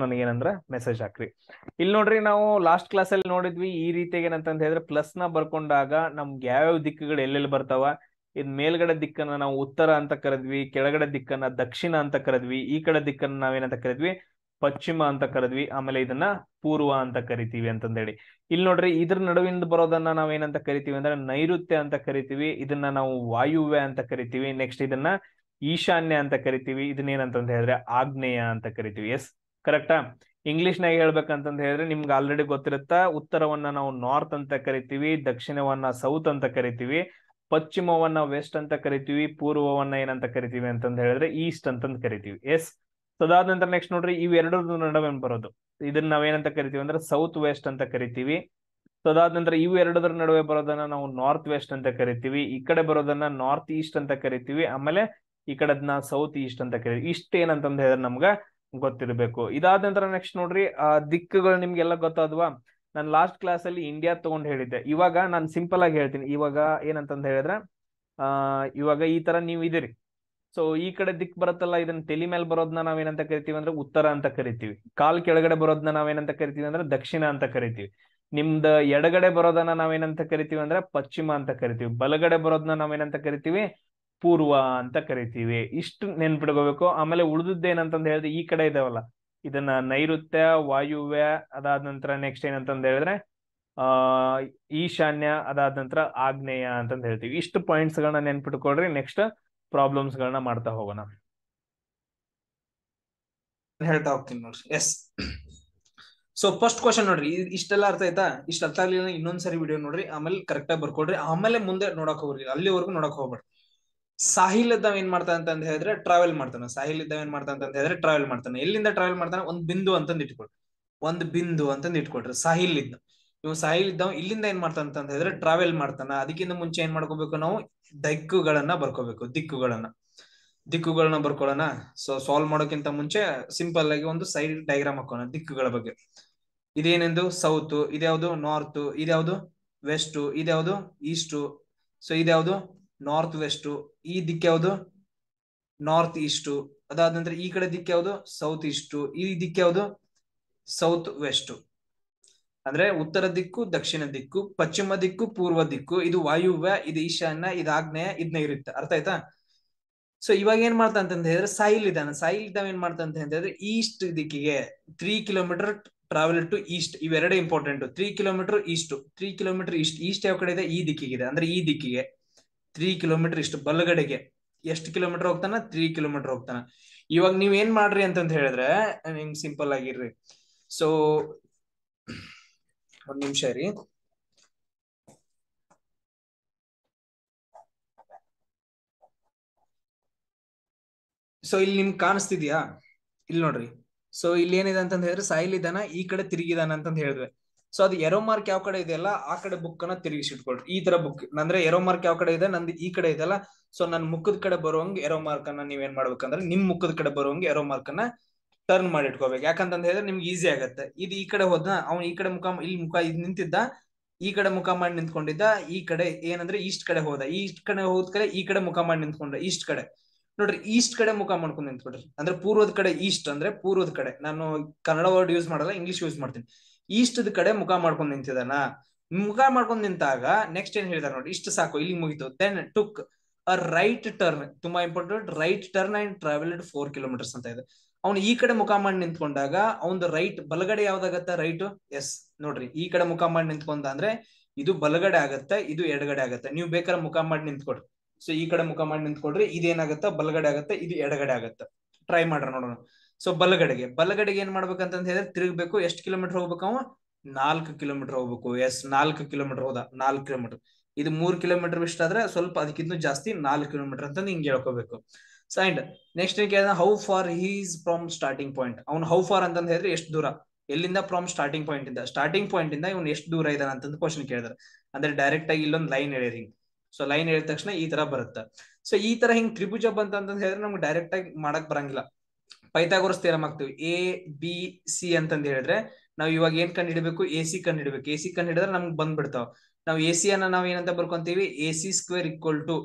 ನನಗೇನಂದ್ರ message ಹಾಕ್ರಿ. ಇಲ್ಲಿ ನೋಡ್ರಿ, ನಾವು ಲಾಸ್ಟ್ ಕ್ಲಾಸ್ ಅಲ್ಲಿ ನೋಡಿದ್ವಿ ಈ ರೀತಿಯಾಗಿ ಏನಂತ ಹೇಳಿದ್ರೆ ಪ್ಲಸ್ ನ ಬರ್ಕೊಂಡಾಗ ನಮ್ಗೆ ಯಾವ್ಯಾವ ದಿಕ್ಕುಗಳು ಎಲ್ಲೆಲ್ಲಿ ಬರ್ತಾವ. ಇದ್ ಮೇಲ್ಗಡೆ ದಿಕ್ಕನ್ನ ನಾವು ಉತ್ತರ ಅಂತ ಕರೆದ್ವಿ, ಕೆಳಗಡೆ ದಿಕ್ಕನ್ನ ದಕ್ಷಿಣ ಅಂತ ಕರೆದ್ವಿ, ಈ ಕಡೆ ದಿಕ್ಕನ್ನ ನಾವೇನಂತ ಕರೆದ್ವಿ ಪಶ್ಚಿಮ ಅಂತ ಕರೆದ್ವಿ, ಆಮೇಲೆ ಇದನ್ನ ಪೂರ್ವ ಅಂತ ಕರಿತೀವಿ ಅಂತಂದೇಳಿ. ಇಲ್ಲಿ ನೋಡ್ರಿ, ಇದ್ರ ನಡುವಿಂದ ಬರೋದನ್ನ ನಾವೇನಂತ ಕರಿತೀವಿ ಅಂದ್ರೆ ನೈಋತ್ಯ ಅಂತ ಕರಿತೀವಿ, ಇದನ್ನ ನಾವು ವಾಯುವ್ಯ ಅಂತ ಕರಿತೀವಿ. ನೆಕ್ಸ್ಟ್ ಇದನ್ನ ಈಶಾನ್ಯ ಅಂತ ಕರಿತೀವಿ, ಇದನ್ನೇನಂತಂದ ಹೇಳಿದ್ರೆ ಆಗ್ನೇಯ ಅಂತ ಕರಿತೀವಿ. ಎಸ್, ಕರೆಕ್ಟಾ? ಇಂಗ್ಲಿಷ್ ನಾಗ ಹೇಳ್ಬೇಕಂತಂದ ಹೇಳಿದ್ರೆ ನಿಮ್ಗೆ ಆಲ್ರೆಡಿ ಗೊತ್ತಿರುತ್ತಾ, ಉತ್ತರವನ್ನ ನಾವು ನಾರ್ತ್ ಅಂತ ಕರಿತೀವಿ, ದಕ್ಷಿಣವನ್ನ ಸೌತ್ ಅಂತ ಕರಿತೀವಿ, ಪಶ್ಚಿಮವನ್ನ ವೆಸ್ಟ್ ಅಂತ ಕರಿತೀವಿ, ಪೂರ್ವವನ್ನ ಏನಂತ ಕರಿತೀವಿ ಅಂತಂದ ಹೇಳಿದ್ರೆ ಈಸ್ಟ್ ಅಂತಂದ್ ಕರಿತೀವಿ. ಎಸ್, ಅದಾದ ನಂತರ ನೆಕ್ಸ್ಟ್ ನೋಡ್ರಿ, ಇವೆರಡರ ನಡುವೆ ಬರೋದು ಇದನ್ನ ನಾವೇನಂತ ಕರಿತೀವಿ ಅಂದ್ರೆ ಸೌತ್ ವೆಸ್ಟ್ ಅಂತ ಕರಿತೀವಿ. ಅದಾದ ನಂತರ ಇವು ಎರಡರ ನಡುವೆ ಬರೋದನ್ನ ನಾವು ನಾರ್ತ್ ವೆಸ್ಟ್ ಅಂತ ಕರಿತೀವಿ, ಈ ಕಡೆ ಬರೋದನ್ನ ನಾರ್ತ್ ಈಸ್ಟ್ ಅಂತ ಕರಿತೀವಿ, ಆಮೇಲೆ ಈ ಕಡೆದನ್ನ ಸೌತ್ ಈಸ್ಟ್ ಅಂತ ಕರಿತೀವಿ. ಇಷ್ಟ ಏನಂತಂದ ಹೇಳಿದ್ರೆ ನಮ್ಗ ಗೊತ್ತಿರಬೇಕು. ಇದಾದ ನಂತರ ನೆಕ್ಸ್ಟ್ ನೋಡ್ರಿ, ದಿಕ್ಕುಗಳು ನಿಮ್ಗೆಲ್ಲ ಗೊತ್ತಾದ್ವಾ? ನಾನು ಲಾಸ್ಟ್ ಕ್ಲಾಸ್ ಅಲ್ಲಿ ಇಂಡಿಯಾ ತಗೊಂಡ್ ಹೇಳಿದ್ದೆ. ಇವಾಗ ನಾನು ಸಿಂಪಲ್ ಆಗಿ ಹೇಳ್ತೀನಿ. ಇವಾಗ ಏನಂತಂದ ಹೇಳಿದ್ರೆ ಇವಾಗ ಈ ತರ ನೀವು ಇದೀರಿ. ಸೊ ಈ ಕಡೆ ದಿಕ್ ಬರುತ್ತಲ್ಲ, ಇದನ್ನ ತಲೆ ಮೇಲೆ ಬರೋದನ್ನ ನಾವೇನಂತ ಕರಿತೀವಿ ಅಂದ್ರೆ ಉತ್ತರ ಅಂತ ಕರಿತೀವಿ. ಕಾಲ್ ಕೆಳಗಡೆ ಬರೋದನ್ನ ನಾವೇನಂತ ಕರಿತೀವಿ ಅಂದ್ರೆ ದಕ್ಷಿಣ ಅಂತ ಕರಿತೀವಿ. ನಿಮ್ದ ಎಡಗಡೆ ಬರೋದನ್ನ ನಾವೇನಂತ ಕರಿತೀವಿ ಅಂದ್ರೆ ಪಶ್ಚಿಮ ಅಂತ ಕರಿತೀವಿ. ಬಲಗಡೆ ಬರೋದನ್ನ ನಾವೇನಂತ ಕರಿತೀವಿ ಪೂರ್ವ ಅಂತ ಕರಿತೀವಿ. ಇಷ್ಟು ನೆನ್ಪಿಡ್ಕೋಬೇಕು. ಆಮೇಲೆ ಉಳಿದದ್ದು ಏನಂತಂದ್ ಹೇಳಿದ್ರೆ ಈ ಕಡೆ ಇದಾವಲ್ಲ, ಇದನ್ನ ನೈಋತ್ಯ, ವಾಯುವ್ಯ, ಅದಾದ ನಂತರ ನೆಕ್ಸ್ಟ್ ಏನಂತಂದ್ ಹೇಳಿದ್ರೆ ಆ ಈಶಾನ್ಯ, ಅದಾದ ನಂತರ ಆಗ್ನೇಯ ಅಂತಂದ್ ಹೇಳ್ತೀವಿ. ಇಷ್ಟು ಪಾಯಿಂಟ್ಸ್ ಗಳನ್ನ ನೆನ್ಪಿಟ್ಕೊಳ್ರಿ. ನೆಕ್ಸ್ಟ್ ಪ್ರಾಬ್ಲಮ್ಸ್ ಗಳನ್ನ ಮಾಡ್ತಾ ಹೋಗೋಣ. ಹೇಳ್ತಾ ಹೋಗ್ತೀನಿ ನೋಡ್ರಿ. ಎಸ್, ಸೊ ಫಸ್ಟ್ ಕ್ವಶನ್ ನೋಡ್ರಿ, ಇಷ್ಟೆಲ್ಲ ಅರ್ಥ ಆಯ್ತಾ? ಇಷ್ಟ ಅರ್ಥ ಆಗ್ಲಿಲ್ಲ ಇನ್ನೊಂದ್ಸರಿ ವಿಡಿಯೋ ನೋಡ್ರಿ, ಆಮೇಲೆ ಕರೆಕ್ಟ್ ಆಗಿ ಬರ್ಕೊಡ್ರಿ, ಆಮೇಲೆ ಮುಂದೆ ನೋಡಕ್ ಹೋಗ್ರಿ, ಅಲ್ಲಿವರೆಗೂ ನೋಡಕ್ ಹೋಗ್ಬೇಡ್ರಿ. ಸಾಹಿಲ್ ಇದ್ದಾವ ಏನ್ ಮಾಡ್ತಾನ ಅಂತ ಹೇಳಿದ್ರೆ ಟ್ರಾವೆಲ್ ಮಾಡ್ತಾನ. ಸಾಹಿಲ್ ಇದ್ದಾವ ಏನ್ ಮಾಡ್ತಾನ ಅಂತ ಹೇಳಿದ್ರೆ ಟ್ರಾವೆಲ್ ಮಾಡ್ತಾನೆ. ಎಲ್ಲಿಂದ ಟ್ರಾವೆಲ್ ಮಾಡ್ತಾನೆ? ಒಂದ್ ಬಿಂದು ಅಂತಂದ್ ಇಟ್ಕೊಳ್ರಿ, ಒಂದ್ ಬಿಂದು ಅಂತಂದ್ ಇಟ್ಕೊಳ್ರಿ. ಸಾಹಿಲ್ ಇದ್ದ ಸಾಹಿಲ್ ಇದ್ದಾವ ಇಲ್ಲಿಂದ ಏನ್ ಮಾಡ್ತಾನ ಅಂತ ಹೇಳಿದ್ರೆ ಟ್ರಾವೆಲ್ ಮಾಡ್ತಾನ. ಅದಕ್ಕಿಂತ ಮುಂಚೆ ಏನ್ ಮಾಡ್ಕೋಬೇಕು ನಾವು? ದಿಕ್ಕುಗಳನ್ನ ಬರ್ಕೋಬೇಕು. ದಿಕ್ಕುಗಳನ್ನ ಬರ್ಕೊಳ್ಳೋಣ. ಸೊ ಸಾಲ್ವ್ ಮಾಡೋಕ್ಕಿಂತ ಮುಂಚೆ ಸಿಂಪಲ್ ಆಗಿ ಒಂದು ಸೈಡ್ ಡಯಾಗ್ರಾಮ್ ಹಾಕೋಣ ದಿಕ್ಕುಗಳ ಬಗ್ಗೆ. ಇದೇನೆಂದು ಸೌತ್, ಇದ್ಯಾವುದು ನಾರ್ತ್, ಇದ್ಯಾವುದು ವೆಸ್ಟ್, ಇದ್ಯಾವುದು ಈಸ್ಟ್, ಸೊ ಇದ್ಯಾವುದು ನಾರ್ತ್ ವೆಸ್ಟ್, ಈ ದಿಕ್ಕ ಯಾವುದು ನಾರ್ತ್ ಈಸ್ಟ್. ಅದಾದ ನಂತರ ಈ ಕಡೆ ದಿಕ್ಕ ಯಾವುದು ಸೌತ್ ಈಸ್ಟ್, ಈ ದಿಕ್ಕ ಯಾವುದು ಸೌತ್ ವೆಸ್ಟ್. ಅಂದ್ರೆ ಉತ್ತರ ದಿಕ್ಕು, ದಕ್ಷಿಣ ದಿಕ್ಕು, ಪಶ್ಚಿಮ ದಿಕ್ಕು, ಪೂರ್ವ ದಿಕ್ಕು, ಇದು ವಾಯುವ್ಯ, ಇದು ಈಶಾನ್ಯ, ಇದು ಆಗ್ನೇಯ, ಇದ್ ನೈಋತ್ಯ. ಅರ್ಥ ಆಯ್ತಾ? ಸೊ ಇವಾಗ ಏನ್ ಮಾಡ್ತಾ ಅಂತ ಹೇಳಿದ್ರೆ ಸಾಹಿಲ್ ಇದ್ದಾವ ಏನ್ ಮಾಡ್ತಾ ಅಂತ ಹೇಳಿದ್ರೆ ಈಸ್ಟ್ ದಿಕ್ಕಿಗೆ 3 ಕಿಲೋಮೀಟರ್ ಟ್ರಾವೆಲ್ ಟು ಈಸ್ಟ್. ಇವೆರಡೇ important. 3 kilometre east, 3 kilometre east. East ಯಾವ ಕಡೆ ಇದೆ? ಈ ದಿಕ್ಕಿಗಿದೆ. ಅಂದ್ರೆ ಈ ದಿಕ್ಕಿಗೆ 3 ಕಿಲೋಮೀಟರ್ ಇಷ್ಟು. ಬಲಗಡೆಗೆ ಎಷ್ಟು ಕಿಲೋಮೀಟರ್ ಹೋಗ್ತಾನ? 3 ಕಿಲೋಮೀಟರ್ ಹೋಗ್ತಾನ. ಇವಾಗ ನೀವ್ ಏನ್ ಮಾಡ್ರಿ ಅಂತಂತ ಹೇಳಿದ್ರೆ ನಿಮ್ ಸಿಂಪಲ್ ಆಗಿರ್ರಿ. ಸೊ ಒಂದ್ ನಿಮಿಷ ರೀ. ಸೊ ಇಲ್ಲಿ ನಿಮ್ಗೆ ಕಾಣಿಸ್ತಿದ್ಯಾ? ಇಲ್ಲಿ ನೋಡ್ರಿ. ಸೊ ಇಲ್ಲಿ ಏನಿದೆ ಅಂತ ಹೇಳಿದ್ರೆ ಸಾಯಿಲ್ ಇದ್ದಾನ, ಈ ಕಡೆ ತಿರುಗಿದಾನ ಅಂತ ಹೇಳಿದ್ವಿ. ಸೊ ಅದು ಎರೋ ಮಾರ್ಕ್ ಯಾವ ಕಡೆ ಇದೆಯಲ್ಲ ಆ ಕಡೆ ಬುಕ್ ಅನ್ನ ತಿರುಗಿಸಿಟ್ಕೊಳ್ರಿ. ಈ ತರ ಬುಕ್ ಅಂದ್ರೆ ಎರೋ ಮಾರ್ಕ್ ಯಾವ ಕಡೆ ಇದೆ? ನಂದು ಈ ಕಡೆ ಇದೆಲ್ಲ. ಸೊ ನನ್ ಮುಖದ ಕಡೆ ಬರುವಂಗೆ ಎರೋ ಮಾರ್ಕ್ ಅನ್ನ ನೀವ್ ಏನ್ ಮಾಡ್ಬೇಕಂದ್ರೆ ನಿಮ್ ಮುಖದ ಕಡೆ ಬರುವಂಗೆ ಎರೋ ಮಾರ್ಕ್ ಅನ್ನ ಟರ್ನ್ ಮಾಡಿ ಇಟ್ಕೋಬೇಕು. ಯಾಕಂತ ಹೇಳಿದ್ರೆ ನಿಮ್ಗೆ ಈಸಿ ಆಗತ್ತೆ. ಇದು ಈ ಕಡೆ ಹೋದ, ಅವ್ನು ಈ ಕಡೆ ಮುಖ, ಇಲ್ಲಿ ಮುಖ ಇದು ನಿಂತಿದ್ದ, ಈ ಕಡೆ ಮುಖ ಮಾಡಿ ನಿಂತ್ಕೊಂಡಿದ್ದ. ಈ ಕಡೆ ಏನಂದ್ರೆ ಈಸ್ಟ್ ಕಡೆ ಹೋದ, ಈಸ್ಟ್ ಕಡೆ ಹೋದ ಕಡೆ ಈ ಕಡೆ ಮುಖ ಮಾಡಿ ನಿಂತ್ಕೊಂಡ್ರೆ ಈಸ್ಟ್ ಕಡೆ. ನೋಡ್ರಿ, ಈಸ್ಟ್ ಕಡೆ ಮುಖ ಮಾಡ್ಕೊಂಡು ನಿಂತ್ಕೊಡ್ರಿ. ಅಂದ್ರೆ ಪೂರ್ವದ ಕಡೆ ಈಸ್ಟ್ ಅಂದ್ರೆ ಪೂರ್ವದ ಕಡೆ. ನಾನು ಕನ್ನಡ ವರ್ಡ್ ಯೂಸ್ ಮಾಡಲ್ಲ, ಇಂಗ್ಲಿಷ್ ಯೂಸ್ ಮಾಡ್ತೀನಿ. ಈಸ್ಟ್ ಕಡೆ ಮುಖ ಮಾಡ್ಕೊಂಡು ನಿಂತಿದಾನ. ಮುಖ ಮಾಡ್ಕೊಂಡು ನಿಂತಾಗ ನೆಕ್ಸ್ಟ್ ಏನ್ ಹೇಳಿದಾರೆ ನೋಡಿ, ಇಷ್ಟು ಸಾಕು, ಇಲ್ಲಿ ಮುಗಿತು. Then took a right turn. ತುಂಬಾ important. Right turn and travelled 4 kilometres ಅಂತ ಇದೆ. ಅವ್ನು ಈ ಕಡೆ ಮುಖ ಮಾಡಿ ನಿಂತ್ಕೊಂಡಾಗ ಅವ್ನ ರೈಟ್, ಬಲಗಡೆ ಯಾವ್ದಾಗತ್ತ? ರೈಟ್. ಎಸ್, ನೋಡ್ರಿ, ಈ ಕಡೆ ಮುಖ ಮಾಡಿ ನಿಂತ್ಕೊಂಡ ಅಂದ್ರೆ ಇದು ಬಲಗಡೆ ಆಗತ್ತೆ, ಇದು ಎಡಗಡೆ ಆಗತ್ತೆ. ನೀವು ಬೇಕಾದ್ರೆ ಮುಖ ಮಾಡಿ ನಿಂತ್ಕೊಡ್ರಿ. ಸೊ ಈ ಕಡೆ ಮುಖ ಮಾಡಿ ನಿಂತ್ಕೊಡ್ರಿ. ಇದೇನಾಗತ್ತ? ಬಲಗಡೆ ಆಗತ್ತೆ, ಇದು ಎಡಗಡೆ ಆಗತ್ತೆ. ಟ್ರೈ ಮಾಡ್ರ ನೋಡೋಣ. ಸೊ ಬಲಗಡೆಗೆ ಏನ್ ಮಾಡ್ಬೇಕಂತ ಹೇಳಿದ್ರೆ ತಿರುಗಬೇಕು. ಎಷ್ಟು ಕಿಲೋಮೀಟರ್ ಹೋಗ್ಬೇಕು? ಅವ 4 ಕಿಲೋಮೀಟರ್ ಹೋಗ್ಬೇಕು. ಎಸ್, 4 ಕಿಲೋಮೀಟರ್ ಹೋದ. 4 ಕಿಲೋಮೀಟರ್. ಇದು 3 ಕಿಲೋಮೀಟರ್ ಇಷ್ಟ ಆದ್ರೆ ಸ್ವಲ್ಪ ಅದಕ್ಕಿಂತ ಜಾಸ್ತಿ 4 ಕಿಲೋಮೀಟರ್ ಅಂತ ಹಿಂಗೆ ಹೇಳ್ಕೋಬೇಕು. So and next how far he's from starting point. ಅವ್ನು ಹೌ ಫಾರ್ ಅಂತ ಹೇಳಿದ್ರೆ ಎಷ್ಟು ದೂರ, ಎಲ್ಲಿಂದ? ಫ್ರಮ್ ಸ್ಟಾರ್ಟಿಂಗ್ ಪಾಯಿಂಟ್ ಇಂದ. ಸ್ಟಾರ್ಟಿಂಗ್ ಪಾಯಿಂಟ್ ಇಂದ ಇವ್ನು ಎಷ್ಟು ದೂರ ಇದ್ದಾನ ಅಂತ ಕ್ವಶನ್ ಕೇಳಿದಾರೆ. ಅಂದ್ರೆ ಡೈರೆಕ್ಟ್ ಆಗಿ ಇಲ್ಲೊಂದು ಲೈನ್ ಹೇಳಿರಿ. ಸೊ ಲೈನ್ ಹೇಳಿದ ತಕ್ಷಣ ಈ ತರ ಬರುತ್ತೆ. ಸೊ ಈ ತರ ಹಿಂಗ್ ತ್ರಿಭುಜ ಬಂತ ಹೇಳಿದ್ರೆ ನಮ್ಗೆ ಡೈರೆಕ್ಟ್ ಆಗಿ ಮಾಡಕ್ ಬರಂಗಿಲ್ಲ. ಪೈಥಾಗೋರಸ್ ಥಿಯರಮ್ ಆಗ್ತೀವಿ. ಎ ಬಿ ಸಿ ಅಂತಂದ್ ಹೇಳಿದ್ರೆ ನಾವ್ ಇವಾಗ ಏನ್ ಕಂಡು ಹಿಡಬೇಕು? ಎ ಸಿ ಕಂಡು ಹಿಡಬೇಕು. ಎ ಸಿ ಕಂಡು ಹಿಡಿದ್ರೆ ನಮ್ಗೆ ಬಂದ್ಬಿಡ್ತಾವ. ನಾವು ಎ ಸಿ ಅನ್ನ ನಾವ್ ಏನಂತ ಬರ್ಕೊಂತೀವಿ? A C square equal to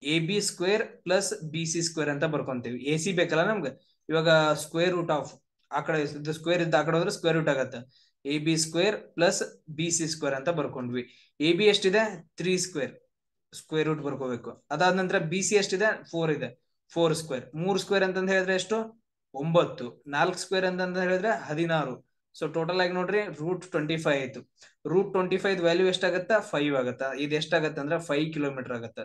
A B square plus B C square ಅಂತ ಬರ್ಕೊಂತೀವಿ. ಎ ಸಿ ಬೇಕಲ್ಲ ನಮ್ಗೆ. ಇವಾಗ ಸ್ಕ್ವೇರ್ ರೂಟ್ ಆಫ್ ಆ ಕಡೆ ಇದು ಸ್ಕ್ವೇರ್ ಇದ್ದ ಆ ಕಡೆ ಹೋದ್ರೆ ಸ್ಕ್ವೇರ್ ರೂಟ್ ಆಗತ್ತೆ. A B square plus B C square ಅಂತ ಬರ್ಕೊಂಡ್ವಿ. ಎ ಬಿ ಎಷ್ಟಿದೆ 3 ಸ್ಕ್ವೇರ್, ಸ್ಕ್ವೇರ್ ರೂಟ್ ಬರ್ಕೋಬೇಕು. ಅದಾದ ನಂತರ ಬಿ ಸಿ ಎಷ್ಟಿದೆ 4 ಇದೆ, 4 ಸ್ಕ್ವೇರ್. 3 ಸ್ಕ್ವೇರ್ ಅಂತಂದ ಹೇಳಿದ್ರೆ ಎಷ್ಟು 9, 4 ಸ್ಕ್ವೇರ್ ಅಂತಂದ ಹೇಳಿದ್ರೆ 16. ಸೊ ಟೋಟಲ್ ಆಗಿ ನೋಡ್ರಿ √25 ಆಯ್ತು. √25 ವ್ಯಾಲ್ಯೂ ಎಷ್ಟಾಗತ್ತ 5 ಆಗತ್ತ. ಇದು ಎಷ್ಟಾಗತ್ತ ಅಂದ್ರೆ 5 ಕಿಲೋಮೀಟರ್ ಆಗತ್ತ.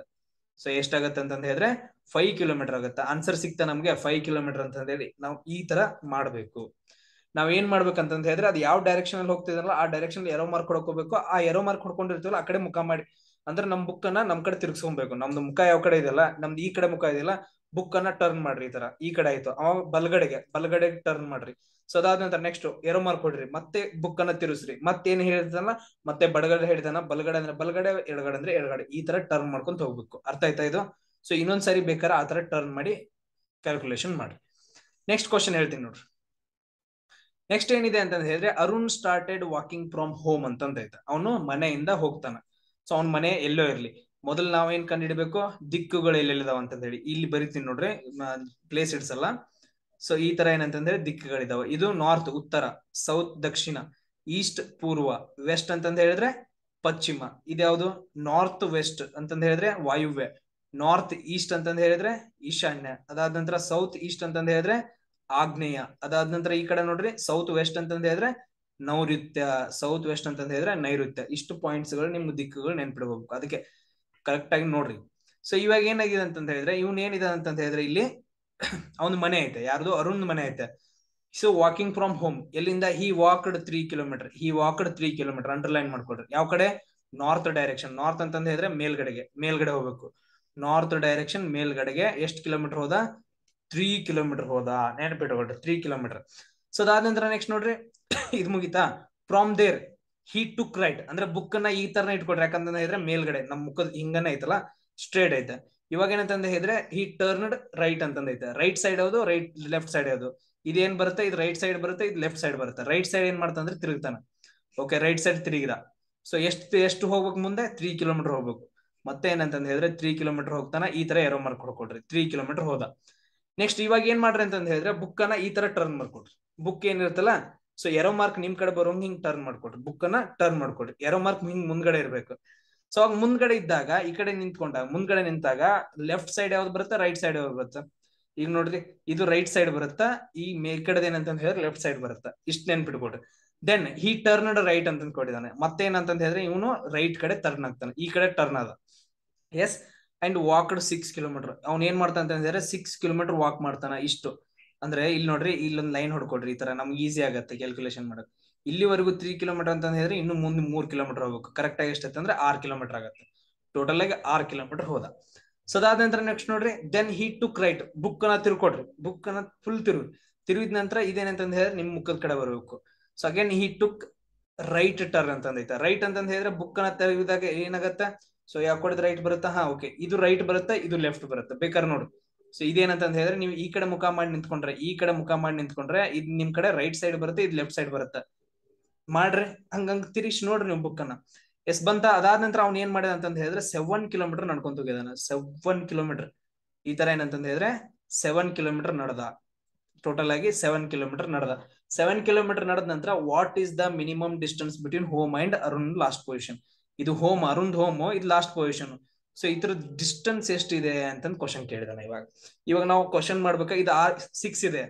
ಸೊ ಎಷ್ಟಾಗತ್ತೆ ಅಂತಂದ ಹೇಳಿದ್ರೆ 5 ಕಿಲೋಮೀಟರ್ ಆಗುತ್ತೆ. ಆನ್ಸರ್ ಸಿಕ್ತಾ ನಮ್ಗೆ 5 ಕಿಲೋಮೀಟರ್ ಅಂತ ಹೇಳಿ ನಾವು ಈ ತರ ಮಾಡ್ಬೇಕು. ನಾವ್ ಏನ್ ಮಾಡ್ಬೇಕಂತ ಹೇಳಿದ್ರೆ ಅದು ಯಾವ ಡೈರೆಕ್ಷನ್ ಅಲ್ಲಿ ಹೋಗ್ತಿದ್ರಲ್ಲ ಆ ಡೈರೆಕ್ಷನ್ ಎರೋ ಮಾರ್ಕ್ ಹೊಡ್ಕೋಬೇಕು. ಆ ಎರೋ ಮಾರ್ಕ್ ಹೊಡ್ಕೊಂಡಿರ್ತೀವಲ್ಲ ಆ ಕಡೆ ಮುಖ ಮಾಡಿ, ಅಂದ್ರೆ ನಮ್ ಬುಕ್ ಅನ್ನ ನಮ್ ಕಡೆ ತಿರ್ಗಿಸ್ಕೊಬೇಕು. ನಮ್ದು ಮುಖ ಯಾವ ಕಡೆ ಇದೆಯಲ್ಲ, ನಮ್ದು ಈ ಕಡೆ ಮುಖ ಇದೆಯಲ್ಲ, ಬುಕ್ ಅನ್ನ ಟರ್ನ್ ಮಾಡ್ರಿ. ಈ ತರ ಈ ಕಡೆ ಆಯ್ತು, ಅವಾಗ ಬಲಗಡೆಗೆ ಟರ್ನ್ ಮಾಡ್ರಿ. ಸೊ ಅದಾದ ನಂತರ ನೆಕ್ಸ್ಟ್ ಎರೋ ಮಾರ್ಕ್ ಕೊಡ್ರಿ, ಮತ್ತೆ ಬುಕ್ ಅನ್ನ ತಿರುಗಿಸ್ರಿ. ಮತ್ತೇನ್ ಹೇಳ್ತಾನ, ಮತ್ತೆ ಬಡಗಡೆ ಹೇಳ್ತಾನ, ಬಲಗಡೆ ಅಂದ್ರೆ ಬಲಗಡೆ, ಎಡಗಡೆ ಅಂದ್ರೆ ಎಡಗಡೆ, ಈ ತರ ಟರ್ನ್ ಮಾಡ್ಕೊಂತ ಹೋಗ್ಬೇಕು. ಅರ್ಥ ಆಯ್ತಾ ಇದು? ಸೊ ಇನ್ನೊಂದ್ಸರಿ ಬೇಕಾದ್ರೆ ಆ ತರ ಟರ್ನ್ ಮಾಡಿ ಕ್ಯಾಲ್ಕುಲೇಷನ್ ಮಾಡಿ. ನೆಕ್ಸ್ಟ್ ಕ್ವಶನ್ ಹೇಳ್ತೀನಿ ನೋಡ್ರಿ. ನೆಕ್ಸ್ಟ್ ಏನಿದೆ ಅಂತ ಹೇಳಿದ್ರೆ Arun started walking from home ಅಂತಂದ ಐತೆ. ಅವನು ಮನೆಯಿಂದ ಹೋಗ್ತಾನ. ಸೊ ಅವ್ನ ಮನೆ ಎಲ್ಲೋ ಇರ್ಲಿ, ಮೊದಲು ನಾವೇನ್ ಕಂಡುಹಿಡಬೇಕು, ದಿಕ್ಕುಗಳು ಎಲ್ಲೆಲ್ಲಿದಾವ ಅಂತ ಹೇಳಿ. ಇಲ್ಲಿ ಬರಿತೀನಿ ನೋಡ್ರಿ, ಪ್ಲೇಸ್ ಇಡ್ಸಲ್ಲ. ಸೊ ಈ ತರ ಏನಂತಂದ್ರೆ ದಿಕ್ಕುಗಳಿದಾವೆ. ಇದು ನಾರ್ತ್ ಉತ್ತರ, ಸೌತ್ ದಕ್ಷಿಣ, ಈಸ್ಟ್ ಪೂರ್ವ, ವೆಸ್ಟ್ ಅಂತಂದ ಹೇಳಿದ್ರೆ ಪಶ್ಚಿಮ. ಇದ್ಯಾವುದು ನಾರ್ತ್ ವೆಸ್ಟ್ ಅಂತಂದ ಹೇಳಿದ್ರೆ ವಾಯುವ್ಯ, ನಾರ್ತ್ ಈಸ್ಟ್ ಅಂತಂದ ಹೇಳಿದ್ರೆ ಈಶಾನ್ಯ. ಅದಾದ ನಂತರ ಸೌತ್ ಈಸ್ಟ್ ಅಂತಂದ ಹೇಳಿದ್ರೆ ಆಗ್ನೇಯ. ಅದಾದ ನಂತರ ಈ ಕಡೆ ನೋಡ್ರಿ ಸೌತ್ ವೆಸ್ಟ್ ಅಂತಂದ ಹೇಳಿದ್ರೆ ನೈಋತ್ಯ, ಸೌತ್ ವೆಸ್ಟ್ ಅಂತಂದ ಹೇಳಿದ್ರೆ ನೈಋತ್ಯ. ಇಷ್ಟು ಪಾಯಿಂಟ್ಸ್ ಗಳು ನಿಮ್ಮ ದಿಕ್ಕುಗಳು ನೆನ್ಪಿಡ್ಬೇಕು, ಅದಕ್ಕೆ ಕರೆಕ್ಟ್ ಆಗಿ ನೋಡ್ರಿ. ಸೊ ಇವಾಗ ಏನಾಗಿದೆ ಅಂತಂದ ಹೇಳಿದ್ರೆ ಇವ್ನ ಏನಿದೆ ಅಂತಂದ ಹೇಳಿದ್ರೆ ಇಲ್ಲಿ ಅವನ ಮನೆ ಐತೆ, ಯಾರ್ದು ಅರುಣ್ ಮನೆ ಐತೆ. ಸೊ ವಾಕಿಂಗ್ ಫ್ರಮ್ ಹೋಮ್ ಎಲ್ಲಿಂದ, ಹಿ ವಾಕ್ಡ್ 3 ಕಿಲೋಮೀಟರ್, ಹಿ ವಾಕ್ಡ್ 3 ಕಿಲೋಮೀಟರ್ ಅಂಡರ್ಲೈನ್ ಮಾಡ್ಕೊಡ್ರಿ. ಯಾವ ಕಡೆ, ನಾರ್ತ್ ಡೈರೆಕ್ಷನ್. ನಾರ್ತ್ ಅಂತಂದ ಹೇಳಿದ್ರೆ ಮೇಲ್ಗಡೆ ಹೋಗ್ಬೇಕು. ನಾರ್ತ್ ಡೈರೆಕ್ಷನ್ ಮೇಲ್ಗಡೆಗೆ ಎಷ್ಟು ಕಿಲೋಮೀಟರ್ ಹೋದ, 3 ಕಿಲೋಮೀಟರ್ ಹೋದ. ನೆನಪಿಟ್ಕೊಳ್ರಿ 3 ಕಿಲೋಮೀಟರ್. ಸೊ ಅದಾದ ನಂತರ ನೆಕ್ಸ್ಟ್ ನೋಡ್ರಿ ಇದು ಮುಗಿತಾ. From there he took right, ಅಂದ್ರೆ ಬುಕ್ ಅನ್ನ ಈ ತರ ಇಟ್ಕೊಡ್ರಿ. ಯಾಕಂತ ಹೇಳಿದ್ರೆ ಮೇಲ್ಗಡೆ ನಮ್ ಮುಖದ ಹಿಂಗನೆ ಐತಲ್ಲ, ಸ್ಟ್ರೇಟ್ ಐತೆ. ಇವಾಗ ಏನಂತಂದ ಹೇಳಿದ್ರೆ ಹಿ ಟರ್ನ್ಡ್ ರೈಟ್ ಅಂತಂದ ಐತೆ. ರೈಟ್ ಸೈಡ್ ಯಾವುದು, ಲೆಫ್ಟ್ ಸೈಡ್ ಯಾವುದು? ಇದೇನ್ ಬರುತ್ತೆ, ಇದು ರೈಟ್ ಸೈಡ್ ಬರುತ್ತೆ, ಇದು ಲೆಫ್ಟ್ ಸೈಡ್ ಬರುತ್ತೆ. ರೈಟ್ ಸೈಡ್ ಏನ್ ಮಾಡ್ತಾನಂದ್ರೆ ತಿರುಗ್ತಾನ. ಓಕೆ, ರೈಟ್ ಸೈಡ್ ತಿರುಗಿದ. ಸೊ ಎಷ್ಟು ಹೋಗ್ಬೇಕು ಮುಂದೆ, 3 ಕಿಲೋಮೀಟರ್ ಹೋಗ್ಬೇಕು. ಮತ್ತೆ ಏನಂತಂದ ಹೇಳಿದ್ರೆ 3 ಕಿಲೋಮೀಟರ್ ಹೋಗ್ತಾನ. ಈ ತರ ಎರೋ ಮಾರ್ಕ್ ಕೊಡ್ಕೊಡ್ರಿ, 3 ಕಿಲೋಮೀಟರ್ ಹೋದ. ನೆಕ್ಸ್ಟ್ ಇವಾಗ ಏನ್ ಮಾಡ್ರಿ ಅಂತಂದ ಹೇಳಿದ್ರೆ ಬುಕ್ ಅನ್ನ ಈ ತರ ಟರ್ನ್ ಮಾಡ್ಕೊಡ್ರಿ. ಬುಕ್ ಏನಿರುತ್ತಲ್ಲ, ಸೊ ಎರೋ ಮಾರ್ಕ್ ನಿಮ್ ಕಡೆ ಬರೋ ಹಿಂಗ್ ಟರ್ನ್ ಮಾಡ್ಕೊಡ್ರಿ. ಬುಕ್ ಅನ್ನ ಟರ್ನ್ ಮಾಡ್ಕೊಡ್ರಿ. ಎರೋ ಮಾರ್ಕ್ ಹಿಂಗ್ ಮುಂದ್ಗಡೆ ಇರ್ಬೇಕು. ಸೊ ಅವಾಗ ಮುಂದ್ಗಡೆ ಇದ್ದಾಗ, ಈ ಕಡೆ ನಿಂತ್ಕೊಂಡಾಗ, ಮುಂದ್ಗಡೆ ನಿಂತಾಗ ಲೆಫ್ಟ್ ಸೈಡ್ ಯಾವ್ದು ಬರುತ್ತೆ, ರೈಟ್ ಸೈಡ್ ಯಾವ್ದು ಬರುತ್ತೆ? ಈಗ ನೋಡ್ರಿ ಇದು ರೈಟ್ ಸೈಡ್ ಬರುತ್ತಾ, ಈ ಮೇಲ್ಕಡೆ ಏನಂತ ಹೇಳಿದ್ರೆ ಲೆಫ್ಟ್ ಸೈಡ್ ಬರುತ್ತಾ. ಇಷ್ಟ ನೆನ್ಪಿಟ್ಕೊಡ್ರಿ. ದೆನ್ ಹಿ ಟರ್ನ್ಡ್ ರೈಟ್ ಅಂತ ಕೊಟ್ಟಿದ್ದಾನೆ. ಮತ್ತೆ ಏನಂತ ಹೇಳಿದ್ರೆ ಇವನು ರೈಟ್ ಕಡೆ ಟರ್ನ್ ಆಗ್ತಾನೆ. ಈ ಕಡೆ ಟರ್ನ್ ಆದ. Yes, and walked 6 kilometre. ಅವ್ನ್ ಏನ್ ಮಾಡ್ತಾನ ಅಂತ ಹೇಳಿದ್ರೆ 6 ಕಿಲೋಮೀಟರ್ ವಾಕ್ ಮಾಡ್ತಾನ. ಇಷ್ಟು ಅಂದ್ರೆ ಇಲ್ಲಿ ನೋಡ್ರಿ, ಇಲ್ಲೊಂದು ಲೈನ್ ಹೊಡ್ಕೊಡ್ರಿ. ಈ ತರ ನಮ್ಗೆ ಈಸಿ ಆಗತ್ತೆ ಕ್ಯಾಲ್ಕುಲೇಷನ್ ಮಾಡೋದು. ಇಲ್ಲಿವರೆಗೂ 3 ಕಿಲೋಮೀಟರ್ ಅಂತ ಹೇಳಿದ್ರೆ ಇನ್ನು ಮುಂದೆ 3 ಕಿಲೋಮೀಟರ್ ಹೋಗ್ಬೇಕು. ಕರೆಕ್ಟ್ ಆಗಿ ಎಷ್ಟೈತೆ ಅಂದ್ರೆ 6 ಕಿಲೋಮೀಟರ್ ಆಗುತ್ತೆ. ಟೋಟಲ್ ಆಗಿ 6 ಕಿಲೋಮೀಟರ್ ಹೋದ. ಸೊ ಅದಾದ ನಂತರ ನೆಕ್ಸ್ಟ್ ನೋಡ್ರಿ, then he took right. Book ಅನ್ನ ತಿರ್ಕೊಡ್ರಿ. ಬುಕ್ ಅನ್ನ ಫುಲ್ ತಿರುಗಿದ ನಂತರ ಇದೇನಂತಂದ ಹೇಳಿದ್ರೆ ನಿಮ್ ಮುಖದ ಕಡೆ ಬರಬೇಕು. So again he took right turn ಅಂತಂದೈತೆ. ರೈಟ್ ಅಂತಂದ ಹೇಳಿದ್ರೆ ಬುಕ್ ಅನ್ನ ತೆಗೆದಾಗ ಏನಾಗತ್ತೆ, ಸೊ ಯಾವ ಕಡೆ ರೈಟ್ ಬರುತ್ತಾ, ಹಾ ಓಕೆ, ಇದು ರೈಟ್ ಬರುತ್ತೆ, ಇದು ಲೆಫ್ಟ್ ಬರುತ್ತೆ. ಬೇಕಾದ್ರೆ ನೋಡು. ಸೊ ಇದೇನಂತ ಹೇಳಿದ್ರೆ ನೀವು ಈ ಕಡೆ ಮುಖ ಮಾಡಿ ನಿಂತ್ಕೊಂಡ್ರೆ, ಇದು ನಿಮ್ ಕಡೆ ರೈಟ್ ಸೈಡ್ ಬರುತ್ತೆ, ಇದು ಲೆಫ್ಟ್ ಸೈಡ್ ಬರುತ್ತೆ. ಮಾಡ್ರಿ ಹಂಗಂಗ್ ತಿರುಗಿಸಿ ನೋಡ್ರಿ ನೀವು ಬುಕ್ ಅನ್ನ. ಎಸ್ ಬಂತ. ಅದಾದ ನಂತರ ಅವ್ನು ಏನ್ ಮಾಡಿದ ಅಂತ ಹೇಳಿದ್ರೆ 7 ಕಿಲೋಮೀಟರ್ ನಡ್ಕೊಂತ ಹೋಗಿದಾನ. 7 ಕಿಲೋಮೀಟರ್ ಈ ತರ ಏನಂತ ಹೇಳಿದ್ರೆ 7 ಕಿಲೋಮೀಟರ್ ನಡೆದ. ಟೋಟಲ್ ಆಗಿ 7 ಕಿಲೋಮೀಟರ್ ನಡೆದ. 7 ಕಿಲೋಮೀಟರ್ ನಡೆದ ನಂತರ what is the minimum distance between home and Arun last position? ಇದು ಹೋಮ್, ಅರುಣ್ ಹೋಮ್, ಇದು ಲಾಸ್ಟ್ ಪೊಸಿಷನ್. ಸೊ ಇದ್ರ ಡಿಸ್ಟೆನ್ಸ್ ಎಷ್ಟಿದೆ ಅಂತ ಕ್ವಶನ್ ಕೇಳಿದಾನೆ. ಇವಾಗ ನಾವು ಕ್ವಶನ್ ಮಾಡ್ಬೇಕಾ, ಇದು 6 ಇದೆ.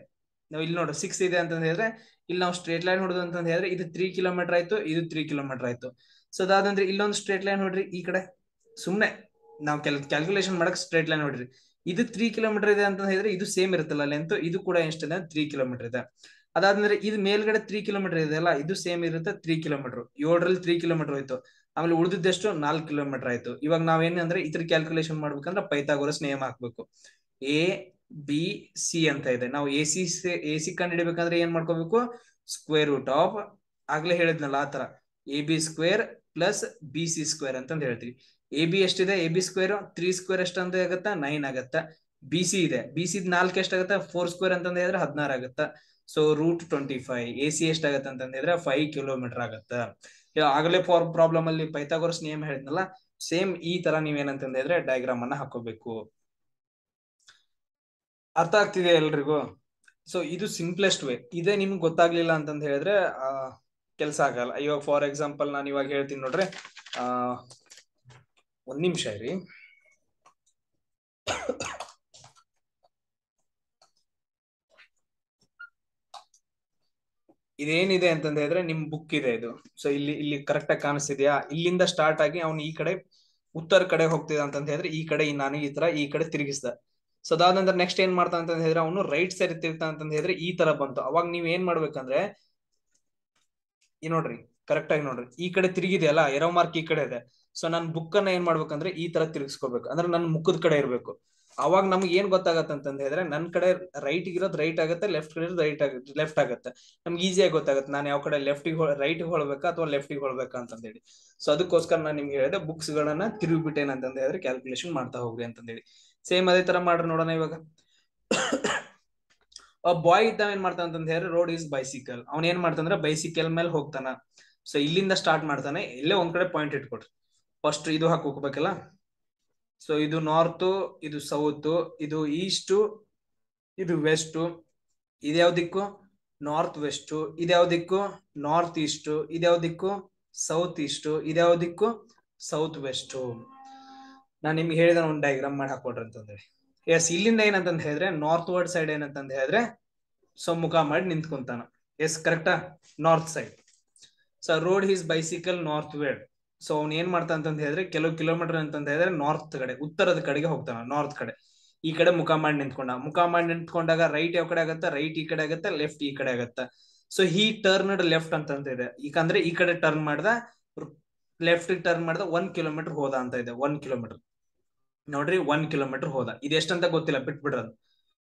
ನಾವು ಇಲ್ಲಿ ನೋಡ್ರಿ 6 ಇದೆ ಅಂತ ಹೇಳಿದ್ರೆ ಇಲ್ಲಿ ನಾವು ಸ್ಟ್ರೇಟ್ ಲೈನ್ ಹೊಡೆದು ಅಂತ ಹೇಳಿದ್ರೆ ಇದು 3 ಕಿಲೋಮೀಟರ್ ಆಯ್ತು, ಇದು 3 ಕಿಲೋಮೀಟರ್ ಆಯ್ತು. ಸೊ ಅದಾದಂದ್ರೆ ಇಲ್ಲೊಂದು ಸ್ಟ್ರೇಟ್ ಲೈನ್ ನೋಡ್ರಿ. ಈ ಕಡೆ ಸುಮ್ನೆ ನಾವು ಕ್ಯಾಲ್ಕುಲೇಷನ್ ಮಾಡಕ್ ಸ್ಟ್ರೇಟ್ ಲೈನ್ ನೋಡ್ರಿ. ಇದು 3 ಕಿಲೋಮೀಟರ್ ಇದೆ ಅಂತ ಹೇಳಿದ್ರೆ ಇದು ಸೇಮ್ ಇರುತ್ತಲ್ಲ ಲೆಂತ್, ಇದು ಕೂಡ ಎಷ್ಟಿದೆ 3 ಕಿಲೋಮೀಟರ್ ಇದೆ. ಅದಾದ್ಮೇಲೆ ಇದು ಮೇಲ್ಗಡೆ 3 ಕಿಲೋಮೀಟರ್ ಇದೆ ಅಲ್ಲ, ಇದು ಸೇಮ್ ಇರುತ್ತೆ 3 ಕಿಲೋಮೀಟರ್. 7ರಲ್ಲಿ 3 ಕಿಲೋಮೀಟರ್ ಹೋಯ್ತು. ಆಮೇಲೆ ಉಳಿದಿದ್ದೆಷ್ಟು 4 ಕಿಲೋಮೀಟರ್ ಆಯ್ತು. ಇವಾಗ ನಾವೇನಂದ್ರೆ ಇದ್ರ ಕ್ಯಾಲ್ಕುಲೇಷನ್ ಮಾಡ್ಬೇಕಂದ್ರೆ ಪೈಥಾಗೋರಸ್ ನಿಯಮ ಹಾಕ್ಬೇಕು. ಎ ಬಿ ಸಿ ಅಂತ ಇದೆ. ನಾವು ಎ ಸಿ ಕಂಡು ಹಿಡಿಬೇಕಂದ್ರೆ ಏನ್ ಮಾಡ್ಕೋಬೇಕು, ಸ್ಕ್ವೇರ್ ರೂಟ್ ಆಫ್ ಆಗ್ಲೇ ಹೇಳಿದ್ನಲ್ಲ ಆ ತರ A B square plus B C square ಅಂತಂದು ಹೇಳ್ತೀವಿ. ಎ ಬಿ ಎಷ್ಟಿದೆ, ಎ ಬಿ ಸ್ಕ್ವೇರ್ 3 ಸ್ಕ್ವೇರ್ ಎಷ್ಟು ಅಂತ ಆಗತ್ತ 9 ಆಗತ್ತ. ಬಿ ಸಿ ಇದೆ, ಬಿ ಸಿ 4 ಎಷ್ಟಾಗತ್ತ 4 ಸ್ಕ್ವೇರ್ ಅಂತಂದ ಹೇಳಿದ್ರೆ 16 ಆಗತ್ತ. ಸೊ √25. ಎ ಸಿ ಎಷ್ಟಾಗತ್ತ ಅಂತ ಹೇಳಿದ್ರೆ 5 ಕಿಲೋಮೀಟರ್ ಆಗತ್ತ. ಆಗಲೇ ಪ್ರಾಬ್ಲಮ್ ಅಲ್ಲಿ ಪೈಥಾಗೋರಸ್ ನಿಯಮ ಹೇಳಿದ್ನಲ್ಲ, ಸೇಮ್ ಈ ತರ ನೀವೇನಂತಂದ ಹೇಳಿದ್ರೆ ಡಯಾಗ್ರಾಮ್ ಅನ್ನ ಹಾಕೋಬೇಕು. ಅರ್ಥ ಆಗ್ತಿದೆ ಎಲ್ರಿಗೂ? ಸೊ ಇದು ಸಿಂಪ್ಲೆಸ್ಟ್ ವೇ. ಇದೇ ನಿಮ್ಗೆ ಗೊತ್ತಾಗ್ಲಿಲ್ಲ ಅಂತಂದ್ ಹೇಳಿದ್ರೆ ಕೆಲಸ ಆಗಲ್ಲ. ಇವಾಗ ಫಾರ್ ಎಕ್ಸಾಂಪಲ್ ನಾನು ಇವಾಗ ಹೇಳ್ತೀನಿ ನೋಡ್ರಿ. ಒಂದ್ ನಿಮಿಷ ಇರಿ. ಇದೇನಿದೆ ಅಂತಂದ ಹೇಳಿದ್ರೆ ನಿಮ್ ಬುಕ್ ಇದೆ ಇದು. ಸೊ ಇಲ್ಲಿ ಕರೆಕ್ಟ್ ಆಗಿ ಕಾಣಿಸ್ತಿದ್ಯಾ? ಇಲ್ಲಿಂದ ಸ್ಟಾರ್ಟ್ ಆಗಿ ಅವ್ನು ಈ ಕಡೆ ಉತ್ತರ ಕಡೆ ಹೋಗ್ತಿದ ಅಂತಂದ ಹೇಳಿದ್ರೆ ಈ ಕಡೆ ನಾನು ಈ ತರ ಈ ಕಡೆ ತಿರುಗಿಸ್ದ. ಸೊ ಅದಾದ ನಂತರ ನೆಕ್ಸ್ಟ್ ಏನ್ ಮಾಡ್ತಾ ಅಂತ ಹೇಳಿದ್ರೆ ಅವನು ರೈಟ್ ಸೈಡ್ ತಿರುಗ್ತಾ ಅಂತಂದ ಹೇಳಿದ್ರೆ ಈ ತರ ಬಂತು. ಅವಾಗ ನೀವ್ ಏನ್ ಮಾಡ್ಬೇಕಂದ್ರೆ ಈ ನೋಡ್ರಿ, ಕರೆಕ್ಟ್ ಆಗಿ ನೋಡ್ರಿ, ಈ ಕಡೆ ತಿರುಗಿದೆಯಲ್ಲ, ಎರೋ ಮಾರ್ಕ್ ಈ ಕಡೆ ಇದೆ. ಸೊ ನಾನ್ ಬುಕ್ ಅನ್ನ ಏನ್ ಮಾಡ್ಬೇಕಂದ್ರೆ ಈ ತರ ತಿರ್ಗಿಸ್ಕೋಬೇಕು, ಅಂದ್ರೆ ನನ್ ಮುಖದ ಕಡೆ ಇರ್ಬೇಕು. ಅವಾಗ ನಮ್ಗೆ ಏನ್ ಗೊತ್ತಾಗತ್ತೆ ಅಂತಂದ ಹೇಳಿದ್ರೆ ನನ್ ಕಡೆ ರೈಟ್ ಇರೋದು ರೈಟ್ ಆಗುತ್ತೆ, ಲೆಫ್ಟ್ ಕಡೆ ರೈಟ್ ಆಗುತ್ತೆ, ಲೆಫ್ಟ್ ಆಗುತ್ತೆ. ನಮ್ಗೆ ಈಸಿಯಾಗಿ ಗೊತ್ತಾಗುತ್ತೆ ನಾನು ಯಾವ ಕಡೆ ರೈಟ್ ಹೊಳ್ಬೇಕಾ ಅಥವಾ ಲೆಫ್ಟ್ ಹೊಳ್ಬೇಕಾ ಅಂತ ಹೇಳಿ. ಸೊ ಅದಕ್ಕೋಸ್ಕರ ನಾನು ನಿಮ್ಗೆ ಹೇಳಿದೆ ಬುಕ್ಸ್ ಗಳನ್ನ ತಿರುಗಿಬಿಟ್ಟೇನ ಅಂತಂದ ಹೇಳಿದ್ರೆ ಕ್ಯಾಲ್ಕುಲೇಷನ್ ಮಾಡ್ತಾ ಹೋಗ್ರಿ ಅಂತ ಹೇಳಿ. ಸೇಮ್ ಅದೇ ತರ ಮಾಡ್ರಿ ನೋಡೋಣ. ಇವಾಗ ಬಾಯ್ ಇದ್ದಾವ ಏನ್ ಮಾಡ್ತಾನ ಅಂತ ಹೇಳಿದ್ರೆ ರೋಡ್ ಈಸ್ ಬೈಸಿಕಲ್. ಅವ್ನ್ ಏನ್ ಮಾಡ್ತಾನಂದ್ರೆ ಬೈಸಿಕಲ್ ಮೇಲೆ ಹೋಗ್ತಾನ. ಸೊ ಇಲ್ಲಿಂದ ಸ್ಟಾರ್ಟ್ ಮಾಡ್ತಾನೆ, ಇಲ್ಲೇ ಒಂದ್ ಕಡೆ ಪಾಯಿಂಟ್ ಇಟ್ಕೊಡ್ರಿ. ಫಸ್ಟ್ ಇದು ಹಾಕಿ ಹೋಗ್ಬೇಕಲ್ಲ. ಸೊ ಇದು ನಾರ್ತ್, ಇದು ಸೌತ್, ಇದು ಈಸ್ಟ್, ಇದು ವೆಸ್ಟ್. ಇದ್ಯಾವ ದಿಕ್ಕು? North West. ಇದ್ಯಾವ ದಿಕ್ಕು? North East. ಇದ್ಯಾವ ದಿಕ್ಕು? South East. ಇದ್ಯಾವ ದಿಕ್ಕು? South West. ನಾನ್ ನಿಮ್ಗೆ ಹೇಳಿದ ಒಂದು ಡಯಾಗ್ರಾಮ್ ಮಾಡಿ ಹಾಕೊಡ್ರಿ ಅಂತಂದ್ರೆ ಎಸ್. ಇಲ್ಲಿಂದ ಏನಂತಂದ ಹೇಳಿದ್ರೆ ನಾರ್ತ್ ವರ್ಡ್ ಸೈಡ್ ಏನಂತಂದ ಹೇಳಿದ್ರೆ ಸೊ ಮುಖ ಮಾಡಿ ನಿಂತ್ಕೊಂತಾನ. ಎಸ್ ಕರೆಕ್ಟಾ? North side. So rode his bicycle northward. So ಅವ್ನ್ ಏನ್ ಮಾಡ್ತಾ ಅಂತಂದ ಹೇಳಿದ್ರೆ ಕೆಲವು ಕಿಲೋಮೀಟರ್ ಅಂತಂದ ಹೇಳಿದ್ರೆ ನಾರ್ತ್ ಕಡೆ, ಉತ್ತರದ ಕಡೆಗೆ ಹೋಗ್ತಾನ. ನಾರ್ತ್ ಕಡೆ ಈ ಕಡೆ ಮುಖ ಮಾಡಿ ನಿಂತ್ಕೊಂಡ. ಮುಖ ಮಾಡಿ ನಿಂತ್ಕೊಂಡಾಗ ರೈಟ್ ಯಾವ ಕಡೆ ಆಗತ್ತ? ರೈಟ್ ಈ ಕಡೆ ಆಗತ್ತ, ಲೆಫ್ಟ್ ಈ ಕಡೆ ಆಗತ್ತ. ಸೊ ಹಿ ಟರ್ನ್ಡ್ ಲೆಫ್ಟ್ ಅಂತಂತ ಇದೆ. ಈಗಂದ್ರೆ ಈ ಕಡೆ ಟರ್ನ್ ಮಾಡ್ದ, ಲೆಫ್ಟ್ ಟರ್ನ್ ಮಾಡ್ದ, 1 ಕಿಲೋಮೀಟರ್ ಹೋದ ಅಂತ ಇದೆ. 1 ಕಿಲೋಮೀಟರ್ ನೋಡ್ರಿ, 1 ಕಿಲೋಮೀಟರ್ ಹೋದ. ಇದೆಷ್ಟಂತ ಗೊತ್ತಿಲ್ಲ, ಬಿಟ್ಬಿಡ್ರದು.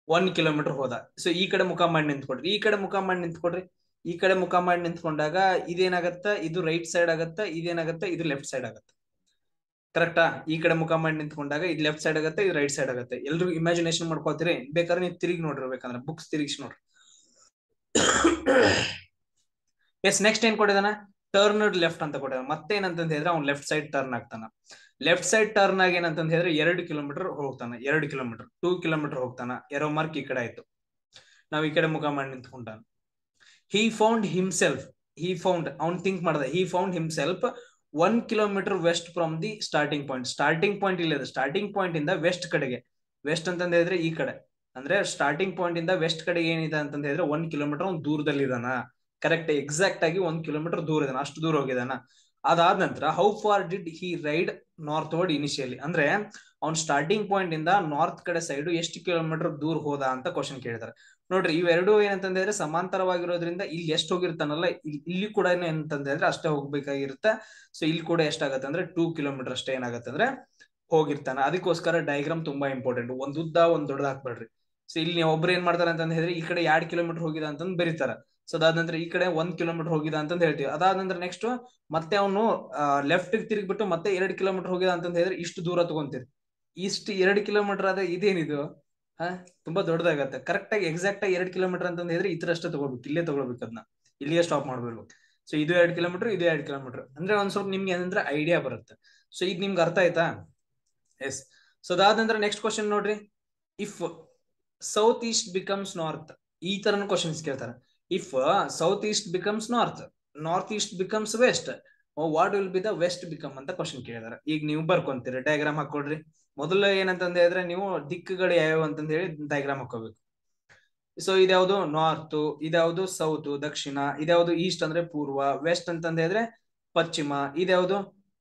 1 ಕಿಲೋಮೀಟರ್ ಹೋದ. ಸೊ ಈ ಕಡೆ ಮುಖ ಮಾಡಿ ನಿಂತ್ಕೊಡ್ರಿ, ಈ ಕಡೆ ಮುಖ ಮಾಡಿ ನಿಂತ್ಕೊಡ್ರಿ. ಈ ಕಡೆ ಮುಖ ಮಾಡಿ ನಿಂತ್ಕೊಂಡಾಗ ಇದೇನಾಗತ್ತ? ಇದು ರೈಟ್ ಸೈಡ್ ಆಗತ್ತ. ಇದೇನಾಗತ್ತ? ಇದು ಲೆಫ್ಟ್ ಸೈಡ್ ಆಗತ್ತ. ಕರೆಕ್ಟಾ? ಈ ಕಡೆ ಮುಖ ಮಾಡಿ ನಿಂತ್ಕೊಂಡಾಗ ಇದು ಲೆಫ್ಟ್ ಸೈಡ್ ಆಗತ್ತೆ, ಇದು ರೈಟ್ ಸೈಡ್ ಆಗತ್ತೆ. ಎಲ್ರು ಇಮ್ಯಾಜಿನೇಷನ್ ಮಾಡ್ಕೊತೀರಿ. ಬೇಕಾದ್ರೆ ನೀವು ತಿರುಗಿ ನೋಡ್ರಿ, ಬೇಕಂದ್ರೆ ಬುಕ್ಸ್ ತಿರುಗಿಸಿ ನೋಡ್ರಿ. ಎಸ್ ನೆಕ್ಸ್ಟ್ ಏನ್ ಕೊಟ್ಟಿದಾನ? ಟರ್ನ್ ಲೆಫ್ಟ್ ಅಂತ ಕೊಟ್ಟಿದಾನ. ಮತ್ತೆ ಏನಂತಂದ ಹೇಳಿದ್ರೆ ಅವ್ನು ಲೆಫ್ಟ್ ಸೈಡ್ ಟರ್ನ್ ಆಗ್ತಾನ. ಲೆಫ್ಟ್ ಸೈಡ್ ಟರ್ನ್ ಆಗಿ ಏನಂತಂದ ಹೇಳಿದ್ರೆ 2 ಕಿಲೋಮೀಟರ್ ಹೋಗ್ತಾನ. 2 ಕಿಲೋಮೀಟರ್ 2 ಕಿಲೋಮೀಟರ್ ಹೋಗ್ತಾನ. ಎರೋ ಮಾರ್ಕ್ ಈ ಕಡೆ ಆಯ್ತು. ನಾವ್ ಈ ಕಡೆ ಮುಖ ಮಾಡಿ ನಿಂತ್ಕೊಂಡಾನ. He found himself. ಅವ್ನ್ ಥಿಂಕ್ ಮಾಡ್ದ. He found himself 1 kilometre west from the starting point. Starting point ಇಲ್ಲ, ಸ್ಟಾರ್ಟಿಂಗ್ ಪಾಯಿಂಟ್ ಇಂದ ವೆಸ್ಟ್ ಕಡೆಗೆ. ವೆಸ್ಟ್ ಅಂತಂದ ಹೇಳಿದ್ರೆ ಈ ಕಡೆ, ಅಂದ್ರೆ ಸ್ಟಾರ್ಟಿಂಗ್ ಪಾಯಿಂಟ್ ಇಂದ ವೆಸ್ಟ್ ಕಡೆಗೆ ಏನಿದೆ ಅಂತಂದ ಹೇಳಿದ್ರೆ 1 ಕಿಲೋಮೀಟರ್ ಅವ್ನು ದೂರದಲ್ಲಿ ಇದಾನ. ಕರೆಕ್ಟ್, ಎಕ್ಸಾಕ್ಟ್ ಆಗಿ 1 ಕಿಲೋಮೀಟರ್ ದೂರ ಇದಾನ, ಅಷ್ಟು ದೂರ ಹೋಗಿದಾನ. ಅದಾದ ನಂತರ how far did he ride northward initially, ಅಂದ್ರೆ ಅವ್ನ್ ಸ್ಟಾರ್ಟಿಂಗ್ ಪಾಯಿಂಟ್ ಇಂದ ನಾರ್ತ್ ಕಡೆ ಸೈಡ್ ಎಷ್ಟು ಕಿಲೋಮೀಟರ್ ದೂರ ಹೋದ ಅಂತ ಕ್ವಶನ್ ಕೇಳಿದಾರೆ. ನೋಡ್ರಿ, ಇವೆರಡು ಏನಂತಂದ್ರೆ ಸಮಾಂತರವಾಗಿರೋದ್ರಿಂದ ಇಲ್ಲಿ ಎಷ್ಟು ಹೋಗಿರ್ತಾನಲ್ಲ, ಇಲ್ಲಿ ಕೂಡ ಏನಂತಂದ್ರೆ ಅಷ್ಟೇ ಹೋಗ್ಬೇಕಾಗಿರುತ್ತೆ. ಸೊ ಇಲ್ಲಿ ಕೂಡ ಎಷ್ಟಾಗತ್ತೆ ಅಂದ್ರೆ 2 ಕಿಲೋಮೀಟರ್ ಅಷ್ಟೇ ಏನಾಗತ್ತೆ ಅಂದ್ರೆ ಹೋಗಿರ್ತಾನ. ಅದಕ್ಕೋಸ್ಕರ ಡಯಾಗ್ರಾಮ್ ತುಂಬಾ ಇಂಪಾರ್ಟೆಂಟ್. ಒಂದ್ ಉದ್ದ ಒಂದ್ ದೊಡ್ಡದ ಹಾಕ್ಬೇಡ್ರಿ. ಸೊ ಇಲ್ಲಿ ಒಬ್ರು ಏನ್ ಮಾಡ್ತಾರ ಅಂತ ಹೇಳಿದ್ರೆ ಈ ಕಡೆ 2 ಕಿಲೋಮೀಟರ್ ಹೋಗಿದ ಅಂತಂದ್ ಬರೀತಾರ. ಸೊ ಅದಾದ ನಂತರ ಈ ಕಡೆ 1 ಕಿಲೋಮೀಟರ್ ಹೋಗಿದ ಅಂತಂದ್ ಹೇಳ್ತೀವಿ. ಅದಾದ ನಂತರ ನೆಕ್ಸ್ಟ್ ಮತ್ತೆ ಅವನು ಲೆಫ್ಟ್ ತಿರುಗಿಬಿಟ್ಟು ಮತ್ತೆ 2 ಕಿಲೋಮೀಟರ್ ಹೋಗಿದ ಅಂತಂದ್ ಹೇಳಿದ್ರೆ ಇಷ್ಟು ದೂರ ತಗೊಂತೀರಿ. ಇಷ್ಟು 2 ಕಿಲೋಮೀಟರ್ ಆದ ಇದೇನಿದು? ತುಂಬಾ ದೊಡ್ಡದಾಗತ್ತೆ. ಕರೆಕ್ಟ್ ಆಗಿ ಎಕ್ಸಾಕ್ಟ್ ಆಗಿ 2 ಕಿಲೋಮೀಟರ್ ಅಂತಂದ್ ಹೇಳಿದ್ರೆ ಇತರ ಅಷ್ಟೇ ತಗೋಬೇಕು, ಇಲ್ಲೇ ತಗೊಳ್ಬೇಕು, ಅದನ್ನ ಇಲ್ಲಿಗೆ ಸ್ಟಾಪ್ ಮಾಡ್ಬೇಕು. ಸೊ ಇದು 2 ಕಿಲೋಮೀಟರ್, ಇದು 2 ಕಿಲೋಮೀಟರ್ ಅಂದ್ರೆ ಒಂದ್ ಸ್ವಲ್ಪ ನಿಮ್ಗೆ ಏನಂದ್ರೆ ಐಡಿಯಾ ಬರುತ್ತೆ. ಸೊ ಈಗ ನಿಮ್ಗೆ ಅರ್ಥ ಆಯ್ತಾ? ಎಸ್. ಸೊ ಅದಾದ ನಂತರ ನೆಕ್ಸ್ಟ್ ಕ್ವಶನ್ ನೋಡ್ರಿ. If south east becomes north, ಈ ತರನ ಕ್ವಶನ್ಸ್ ಕೇಳ್ತಾರೆ. If south east becomes north, north east becomes west, what will be the west become ಅಂತ ಕ್ವಶನ್ ಕೇಳಿದಾರೆ. ಈಗ ನೀವು ಬರ್ಕೊಂತೀರಿ, ಡಯಾಗ್ರಾಮ್ ಹಾಕೊಡ್ರಿ. ಮೊದಲು ಏನಂತಂದ ಹೇಳಿದ್ರೆ ನೀವು ದಿಕ್ಕುಗಳು ಯಾವ್ಯಾವ ಅಂತಂದ ಹೇಳಿ ಡಯಾಗ್ರಾಮ್ ಹಾಕೋಬೇಕು. ಸೊ ಇದ್ಯಾವುದು ನಾರ್ತ್, ಇದ್ಯಾವುದು ಸೌತ್ ದಕ್ಷಿಣ, ಇದ್ಯಾವುದು ಈಸ್ಟ್ ಅಂದ್ರೆ ಪೂರ್ವ, ವೆಸ್ಟ್ ಅಂತಂದ ಹೇಳಿದ್ರೆ ಪಶ್ಚಿಮ, ಇದ್ಯಾವುದು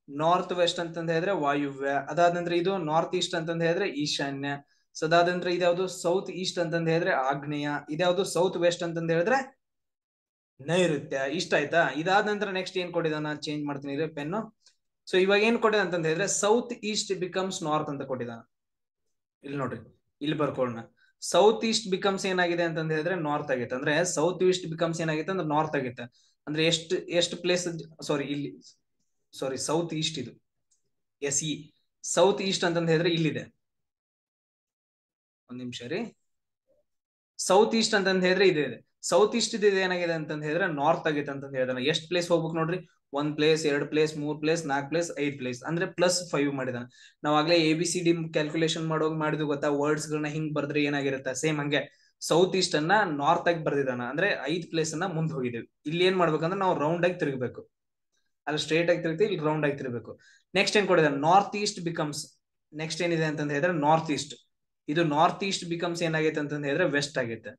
ನಾರ್ತ್ ವೆಸ್ಟ್ ಅಂತಂದ ಹೇಳಿದ್ರೆ ವಾಯುವ್ಯ. ಅದಾದ ನಂತರ ಇದು ನಾರ್ತ್ ಈಸ್ಟ್ ಅಂತಂದ ಹೇಳಿದ್ರೆ ಈಶಾನ್ಯ. ಸೊ ಅದಾದ ನಂತರ ಇದ್ಯಾವುದು ಸೌತ್ ಈಸ್ಟ್ ಅಂತಂದ ಹೇಳಿದ್ರೆ ಆಗ್ನೇಯ, ಇದ್ಯಾವುದು ಸೌತ್ ವೆಸ್ಟ್ ಅಂತಂದ ಹೇಳಿದ್ರೆ ನೈಋತ್ಯ. ಇಷ್ಟ ಆಯ್ತಾ? ಇದಾದ ನಂತರ ನೆಕ್ಸ್ಟ್ ಏನ್ ಕೊಟ್ಟಿದಾನ, ಚೇಂಜ್ ಮಾಡ್ತೀನಿ ಪೆನ್ನು. ಸೊ ಇವಾಗ ಏನ್ ಕೊಟ್ಟಿದ ಅಂತಂದ ಹೇಳಿದ್ರೆ ಸೌತ್ ಈಸ್ಟ್ ಬಿಕಮ್ಸ್ ನಾರ್ತ್ ಅಂತ ಕೊಟ್ಟಿದಾನ. ಇಲ್ಲಿ ನೋಡ್ರಿ, ಇಲ್ಲಿ ಬರ್ಕೊಳ್ಳೋಣ. ಸೌತ್ ಈಸ್ಟ್ ಬಿಕಮ್ಸ್ ಏನಾಗಿದೆ ಅಂತಂದ ಹೇಳಿದ್ರೆ ನಾರ್ತ್ ಆಗೈತೆ. ಅಂದ್ರೆ ಸೌತ್ ಈಸ್ಟ್ ಬಿಕಮ್ಸ್ ಏನಾಗೈತೆ ಅಂದ್ರೆ ನಾರ್ತ್ ಆಗೈತೆ. ಅಂದ್ರೆ ಎಷ್ಟು ಪ್ಲೇಸ್, ಸಾರಿ ಸೌತ್ ಈಸ್ಟ್ ಇದು ಎಸ್ ಇ. ಸೌತ್ ಈಸ್ಟ್ ಅಂತಂದ ಹೇಳಿದ್ರೆ ಇಲ್ಲಿದೆ. ಒಂದ್ ನಿಮಿಷ ರೀ. ಸೌತ್ ಈಸ್ಟ್ ಅಂತಂದ ಹೇಳಿದ್ರೆ ಇದೆ. ಸೌತ್ ಈಸ್ಟ್ ಇದು ಏನಾಗಿದೆ ಅಂತಂದ ಹೇಳಿದ್ರೆ ನಾರ್ತ್ ಆಗೈತೆ ಅಂತಂದ ಹೇಳಿದಾನೆ. ಎಷ್ಟು ಪ್ಲೇಸ್ ಹೋಗ್ಬೇಕು ನೋಡ್ರಿ? 1 place, 2 place, 3 place, 4 place, 5 place, ಅಂದ್ರೆ +5 ಮಾಡಿದಾನೆ. ನಾವ್ ಆಗ್ಲೇ ABCD ಕ್ಯಾಲ್ಕುಲೇಷನ್ ಮಾಡಿದ್ವಿ ಗೊತ್ತಾ? ವರ್ಡ್ಸ್ ಗಳನ್ನ ಹಿಂಗ್ ಬರ್ದ್ರೆ ಏನಾಗಿರುತ್ತೆ, ಸೇಮ್ ಹಂಗೆ. ಸೌತ್ ಈಸ್ಟ್ ಅನ್ನ ನಾರ್ತ್ ಆಗಿ ಬರ್ದಿದ್ದಾನ, ಅಂದ್ರೆ 5 ಪ್ಲೇಸ್ ಅನ್ನ ಮುಂದೆ ಹೋಗಿದ್ದೀವಿ. ಇಲ್ಲಿ ಏನ್ ಮಾಡ್ಬೇಕಂದ್ರೆ ನಾವು ರೌಂಡ್ ಆಗಿ ತಿರುಗಬೇಕು, ಅಲ್ಲಿ ಸ್ಟ್ರೇಟ್ ಆಗಿ ತಿರುಗ್ತೀವಿ, ಇಲ್ಲಿ ರೌಂಡ್ ಆಗಿ ತಿರುಗಬೇಕು. ನೆಕ್ಸ್ಟ್ ಏನ್ ಕೊಡಿದಾನೆ, ನಾರ್ತ್ ಈಸ್ಟ್ ಬಿಕಮ್ಸ್, ನೆಕ್ಸ್ಟ್ ಏನಿದೆ ಅಂತಂದ ಹೇಳಿದ್ರೆ ನಾರ್ತ್ ಈಸ್ಟ್. ಇದು ನಾರ್ತ್ ಈಸ್ಟ್ ಬಿಕಮ್ಸ್ ಏನಾಗೈತೆ ಅಂತಂದ ಹೇಳಿದ್ರೆ ವೆಸ್ಟ್ ಆಗೈತೆ.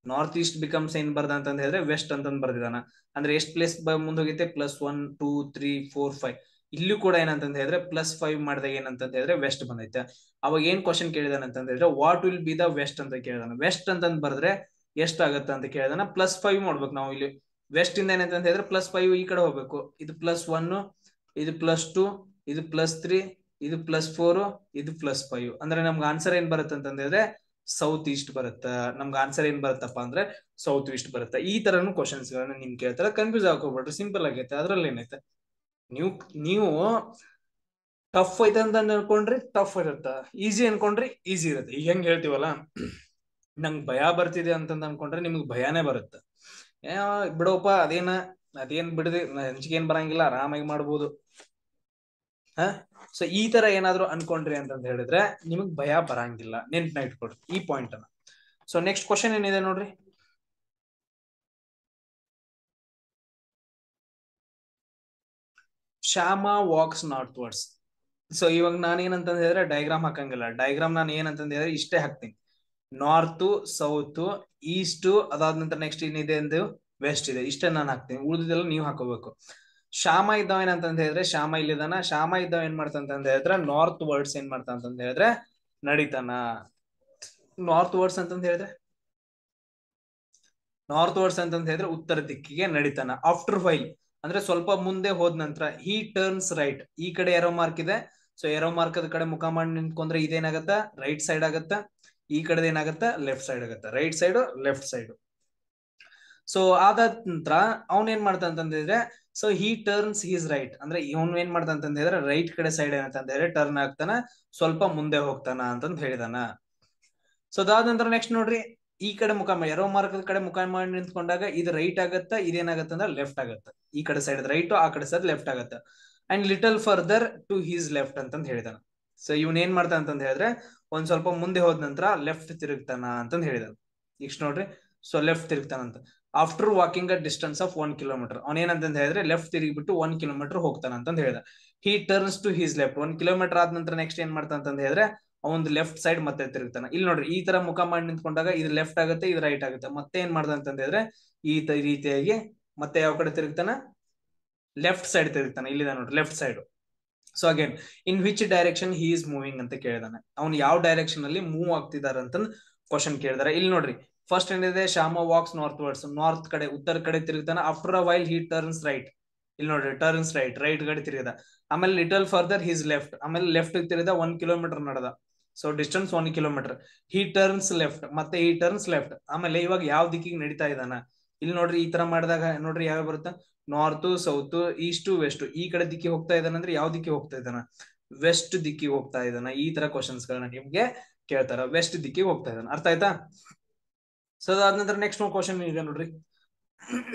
ನಾರ್ತ್ ಈಸ್ಟ್ ಬಿಕಮ್ಸ್ ಏನ್ ಬರ್ದ ಅಂತಂದ ಹೇಳಿದ್ರೆ ವೆಸ್ಟ್ ಅಂತಂದ್ ಬರ್ದಿದಾನ. ಅಂದ್ರೆ ಎಷ್ಟ್ ಪ್ಲೇಸ್ ಮುಂದೆ ಹೋಗೈತೆ, +1 2 3 4 5. ಇಲ್ಲೂ ಕೂಡ ಏನಂತಂದ ಹೇಳಿದ್ರೆ +5 ಮಾಡಿದಾಗ ಏನಂತಂದ ಹೇಳಿದ್ರೆ ವೆಸ್ಟ್ ಬಂದೈತೆ. ಅವಾಗ ಏನ್ ಕ್ವಶನ್ ಕೇಳಿದಾನ ಅಂತಂದ ಹೇಳಿದ್ರೆ what will be the west ಅಂತ ಕೇಳಿದಾನ. ವೆಸ್ಟ್ ಅಂತಂದ್ ಬರ್ದ್ರೆ ಎಷ್ಟ್ ಆಗತ್ತ ಅಂತ ಕೇಳಿದಾನ. +5 ಮಾಡ್ಬೇಕು ನಾವು ಇಲ್ಲಿ. ವೆಸ್ಟ್ ಇಂದ ಏನಂತ ಹೇಳಿದ್ರೆ +5 ಈ ಕಡೆ ಹೋಗ್ಬೇಕು. ಇದು +1, ಇದು +2, ಇದು +3, ಇದು +4, ಇದು +5. ಅಂದ್ರೆ ನಮ್ಗೆ ಆನ್ಸರ್ ಏನ್ ಬರುತ್ತೆ ಅಂತಂದ ಹೇಳಿದ್ರೆ ಸೌತ್ ಈಸ್ಟ್ ಬರುತ್ತ. ನಮ್ಗೆ ಆನ್ಸರ್ ಏನ್ ಬರುತ್ತಪ್ಪ ಅಂದ್ರೆ ಸೌತ್ ಈಸ್ಟ್ ಬರುತ್ತೆ. ಈ ತರನು ಕ್ವಶನ್ಸ್ ಗಳನ್ನ ನಿಮ್ ಕೇಳ್ತಾರೆ, ಕನ್ಫ್ಯೂಸ್ ಆಗ್ಕೋಬೇಡ್ರಿ, ಸಿಂಪಲ್ ಆಗೈತೆ, ಅದ್ರಲ್ಲಿ ಏನೈತೆ. ನೀವು ಟಫ್ ಐತೆ ಅಂತ ಅನ್ಕೊಂಡ್ರಿ ಟಫ್ ಇರುತ್ತ, ಈಸಿ ಅನ್ಕೊಂಡ್ರಿ ಈಸಿ ಇರುತ್ತೆ. ಈಗ ಹೆಂಗ್ ಹೇಳ್ತೀವಲ್ಲ, ನಂಗ್ ಭಯ ಬರ್ತಿದೆ ಅಂತಂದ್ ಅನ್ಕೊಂಡ್ರೆ ನಿಮ್ಗೆ ಭಯಾನೇ ಬರುತ್ತೆ. ಬಿಡೋಪ ಅದೇನ್ ಬಿಡದೆ, ಹಂಚಿಕೆ ಏನ್ ಬರಂಗಿಲ್ಲ, ಆರಾಮಾಗಿ ಮಾಡ್ಬೋದು. ಸೊ ಈ ತರ ಏನಾದ್ರು ಅನ್ಕೊಂಡ್ರಿ ಅಂತಂತ ಹೇಳಿದ್ರೆ ನಿಮಗ್ ಭಯ ಬರಂಗಿಲ್ಲ, ನೆನ್ಪಿನ ಇಟ್ಕೊಡ್ರಿ ಈ ಪಾಯಿಂಟ್ ಅನ್ನ. ಸೊ ನೆಕ್ಸ್ಟ್ ಕ್ವಶನ್ ಏನಿದೆ ನೋಡ್ರಿ. Shyama walks northwards. So ಇವಾಗ ನಾನು ಏನಂತಂದ ಹೇಳಿದ್ರೆ ಡಯಾಗ್ರಾಮ್ ಹಾಕಂಗಿಲ್ಲ. ಡಯಾಗ್ರಾಮ್ ನಾನು ಏನಂತಂದ ಹೇಳಿದ್ರೆ ಇಷ್ಟೇ ಹಾಕ್ತೀನಿ, ನಾರ್ತ್, ಸೌತ್, ಈಸ್ಟ್, ಅದಾದ ನಂತರ ನೆಕ್ಸ್ಟ್ ಏನಿದೆ ಎಂದು ವೆಸ್ಟ್ ಇದೆ, ಇಷ್ಟೇ ನಾನು ಹಾಕ್ತೀನಿ. ಉಳಿದಿದ್ದೆಲ್ಲ ನೀವು ಹಾಕೋಬೇಕು. ಶ್ಯಾಮ ಇದ್ದಾವ ಏನಂತಂದ ಹೇಳಿದ್ರೆ ಶ್ಯಾಮ ಇಲ್ಲಿದಾನ. ಶ್ಯಾಮ ಇದ್ದಾವ ಏನ್ ಮಾಡ್ತಂತ ಹೇಳಿದ್ರೆ ನಾರ್ತ್ ವರ್ಡ್ಸ್ ಏನ್ ಮಾಡ್ತಂತ ಹೇಳಿದ್ರೆ ನಡೀತಾನ. ನಾರ್ತ್ ವರ್ಡ್ಸ್ ಅಂತಂದ ಹೇಳಿದ್ರೆ ಉತ್ತರ ದಿಕ್ಕಿಗೆ ನಡೀತಾನ. ಆಫ್ಟರ್ ವೈಲ್ ಅಂದ್ರೆ ಸ್ವಲ್ಪ ಮುಂದೆ ಹೋದ ನಂತರ ಹಿ ಟರ್ನ್ಸ್ ರೈಟ್. ಈ ಕಡೆ ಏರೋ ಮಾರ್ಕ್ ಇದೆ, ಸೊ ಏರೋ ಮಾರ್ಕ್ ಕಡೆ ಮುಖ ಮಾಡಿ ನಿಂತ್ಕೊಂಡ್ರೆ ಇದೇನಾಗತ್ತ, ರೈಟ್ ಸೈಡ್ ಆಗತ್ತ. ಈ ಕಡೆ ಏನಾಗತ್ತ, ಲೆಫ್ಟ್ ಸೈಡ್ ಆಗತ್ತ. Right side, left side. So ಆದ ನಂತರ ಅವ್ನ್ ಏನ್ ಮಾಡ್ತಾ ಅಂತಂದ್ರೆ, so he turns his right, ಅಂದ್ರೆ ಇವನ್ ಏನ್ ಮಾಡ್ತಾ ಅಂತಂದ್ರೆ ರೈಟ್ ಕಡೆ ಸೈಡ್ ಏನಂತಂದ್ರೆ ಟರ್ನ್ ಆಗ್ತಾನ, ಸ್ವಲ್ಪ ಮುಂದೆ ಹೋಗ್ತಾನ ಅಂತಂದ್ ಹೇಳಿದಾನ. ಸೊ ಅದಾದ ನಂತರ ನೆಕ್ಸ್ಟ್ ನೋಡ್ರಿ, ಈ ಕಡೆ ಮುಖ ಮಾಡಿ ಎರೋ ಮಾರ್ಕ್ ಕಡೆ ಮುಖ ಮಾಡಿ ನಿಂತ್ಕೊಂಡಾಗ ಇದು ರೈಟ್ ಆಗತ್ತ, ಇದೇನಾಗತ್ತ ಅಂದ್ರೆ ಲೆಫ್ಟ್ ಆಗತ್ತ. ಈ ಕಡೆ ಸೈಡ್ ರೈಟ್, ಆ ಕಡೆ ಸೈಡ್ ಲೆಫ್ಟ್ ಆಗತ್ತ. And little further to his left ಅಂತಂದ್ ಹೇಳಿದಾನ. ಸೊ ಇವನ್ ಏನ್ ಮಾಡ್ತಾನ ಅಂತಂದ್ ಹೇಳಿದ್ರೆ ಒಂದ್ ಸ್ವಲ್ಪ ಮುಂದೆ ಹೋದ ನಂತರ ಲೆಫ್ಟ್ ತಿರುಗ್ತಾನ ಅಂತಂದ್ ಹೇಳಿದಾನ. ಇಷ್ಟ ನೋಡ್ರಿ, ಸೊ ಲೆಫ್ಟ್ ತಿರುಗ್ತಾನಂತ. After walking a distance of 1 kilometre, ಅವ್ನ ಏನಂತಂದ್ ಹೇಳಿದ್ರೆ ಲೆಫ್ಟ್ ತಿರುಗಿಬಿಟ್ಟು 1 ಕಿಲೋಮೀಟರ್ ಹೋಗ್ತಾನ ಅಂತಂದ್ ಹೇಳಿದ. He turns to his left, 1 kilometre ಆದ ನಂತರ ನೆಕ್ಸ್ಟ್ ಏನ್ ಮಾಡ್ತಾನ ಅಂತಂದ್ ಹೇಳಿದ್ರೆ ಅವನ್ ಲೆಫ್ಟ್ ಸೈಡ್ ಮತ್ತೆ ತಿರುಗ್ತಾನ. ಇಲ್ಲಿ ನೋಡ್ರಿ, ಈ ತರ ಮುಖ ಮಾಡಿ ನಿಂತ್ಕೊಂಡಾಗ ಇದು ಲೆಫ್ಟ್ ಆಗುತ್ತೆ, ಇದು ರೈಟ್ ಆಗುತ್ತೆ. ಮತ್ತೆ ಏನ್ ಮಾಡ್ದ ಅಂತ ಹೇಳಿದ್ರೆ ಈ ರೀತಿಯಾಗಿ ಮತ್ತೆ ಯಾವ ಕಡೆ ತಿರುಗ್ತಾನ, ಲೆಫ್ಟ್ ಸೈಡ್ ತಿರುಗ್ತಾನ. ಇಲ್ಲಿದ ನೋಡ್ರಿ left side. So again in which direction he is moving ಅಂತ ಕೇಳಿದಾನೆ. ಅವ್ನು ಯಾವ ಡೈರೆಕ್ಷನ್ ಅಲ್ಲಿ ಮೂವ್ ಆಗ್ತಿದಾರ ಅಂತ ಕ್ವಶನ್ ಕೇಳಿದಾರೆ. ಇಲ್ಲಿ ನೋಡ್ರಿ, ಫಸ್ಟ್ ಏನಿದೆ, Shyama walks northwards, north ಕಡೆ ಉತ್ತರ ಕಡೆ ತಿರುಗ್ತಾನ. After a while he turns right, ಇಲ್ಲಿ ನೋಡ್ರಿ ಟರ್ನ್ಸ್ ರೈಟ್, ರೈಟ್ ಕಡೆ ತಿರುಗದ. ಆಮೇಲೆ ಲಿಟಲ್ ಫರ್ದರ್ ಹಿಸ್ ಲೆಫ್ಟ್, ಆಮೇಲೆ ಲೆಫ್ಟ್ ತಿರುಗದ, 1 ಕಿಲೋಮೀಟರ್ ನಡೆದ. So distance 1 kilometre. He turns left, ಮತ್ತೆ ಹಿ ಟರ್ನ್ಸ್ ಲೆಫ್ಟ್. ಆಮೇಲೆ ಇವಾಗ ಯಾವ ದಿಕ್ಕಿಗೆ ನಡೀತಾ ಇದ್ದಾನ, ಇಲ್ಲಿ ನೋಡ್ರಿ ಈ ತರ ಮಾಡಿದಾಗ ನೋಡ್ರಿ ಯಾವ ಬರುತ್ತಾ, ನಾರ್ತ್, ಸೌತ್, ಈಸ್ಟ್, ವೆಸ್ಟ್. ಈ ಕಡೆ ದಿಕ್ಕಿ ಹೋಗ್ತಾ ಇದ್ದಾನ ಅಂದ್ರೆ ಯಾವ ದಿಕ್ಕಿ ಹೋಗ್ತಾ ಇದ್ದಾನ, ವೆಸ್ಟ್ ದಿಕ್ಕಿ ಹೋಗ್ತಾ ಇದ್ದಾನ. ಈ ತರ ಕ್ವಶನ್ಸ್ ಗಳನ್ನ ನಿಮ್ಗೆ ಕೇಳ್ತಾರ, ವೆಸ್ಟ್ ದಿಕ್ಕಿಗೆ ಹೋಗ್ತಾ ಇದ್ದಾನ. ಅರ್ಥ ಆಯ್ತಾ? ಸೊ ಅದಾದ ನಂತರ ನೆಕ್ಸ್ಟ್ ಕ್ವಶನ್ ಇದೆ ನೋಡ್ರಿ.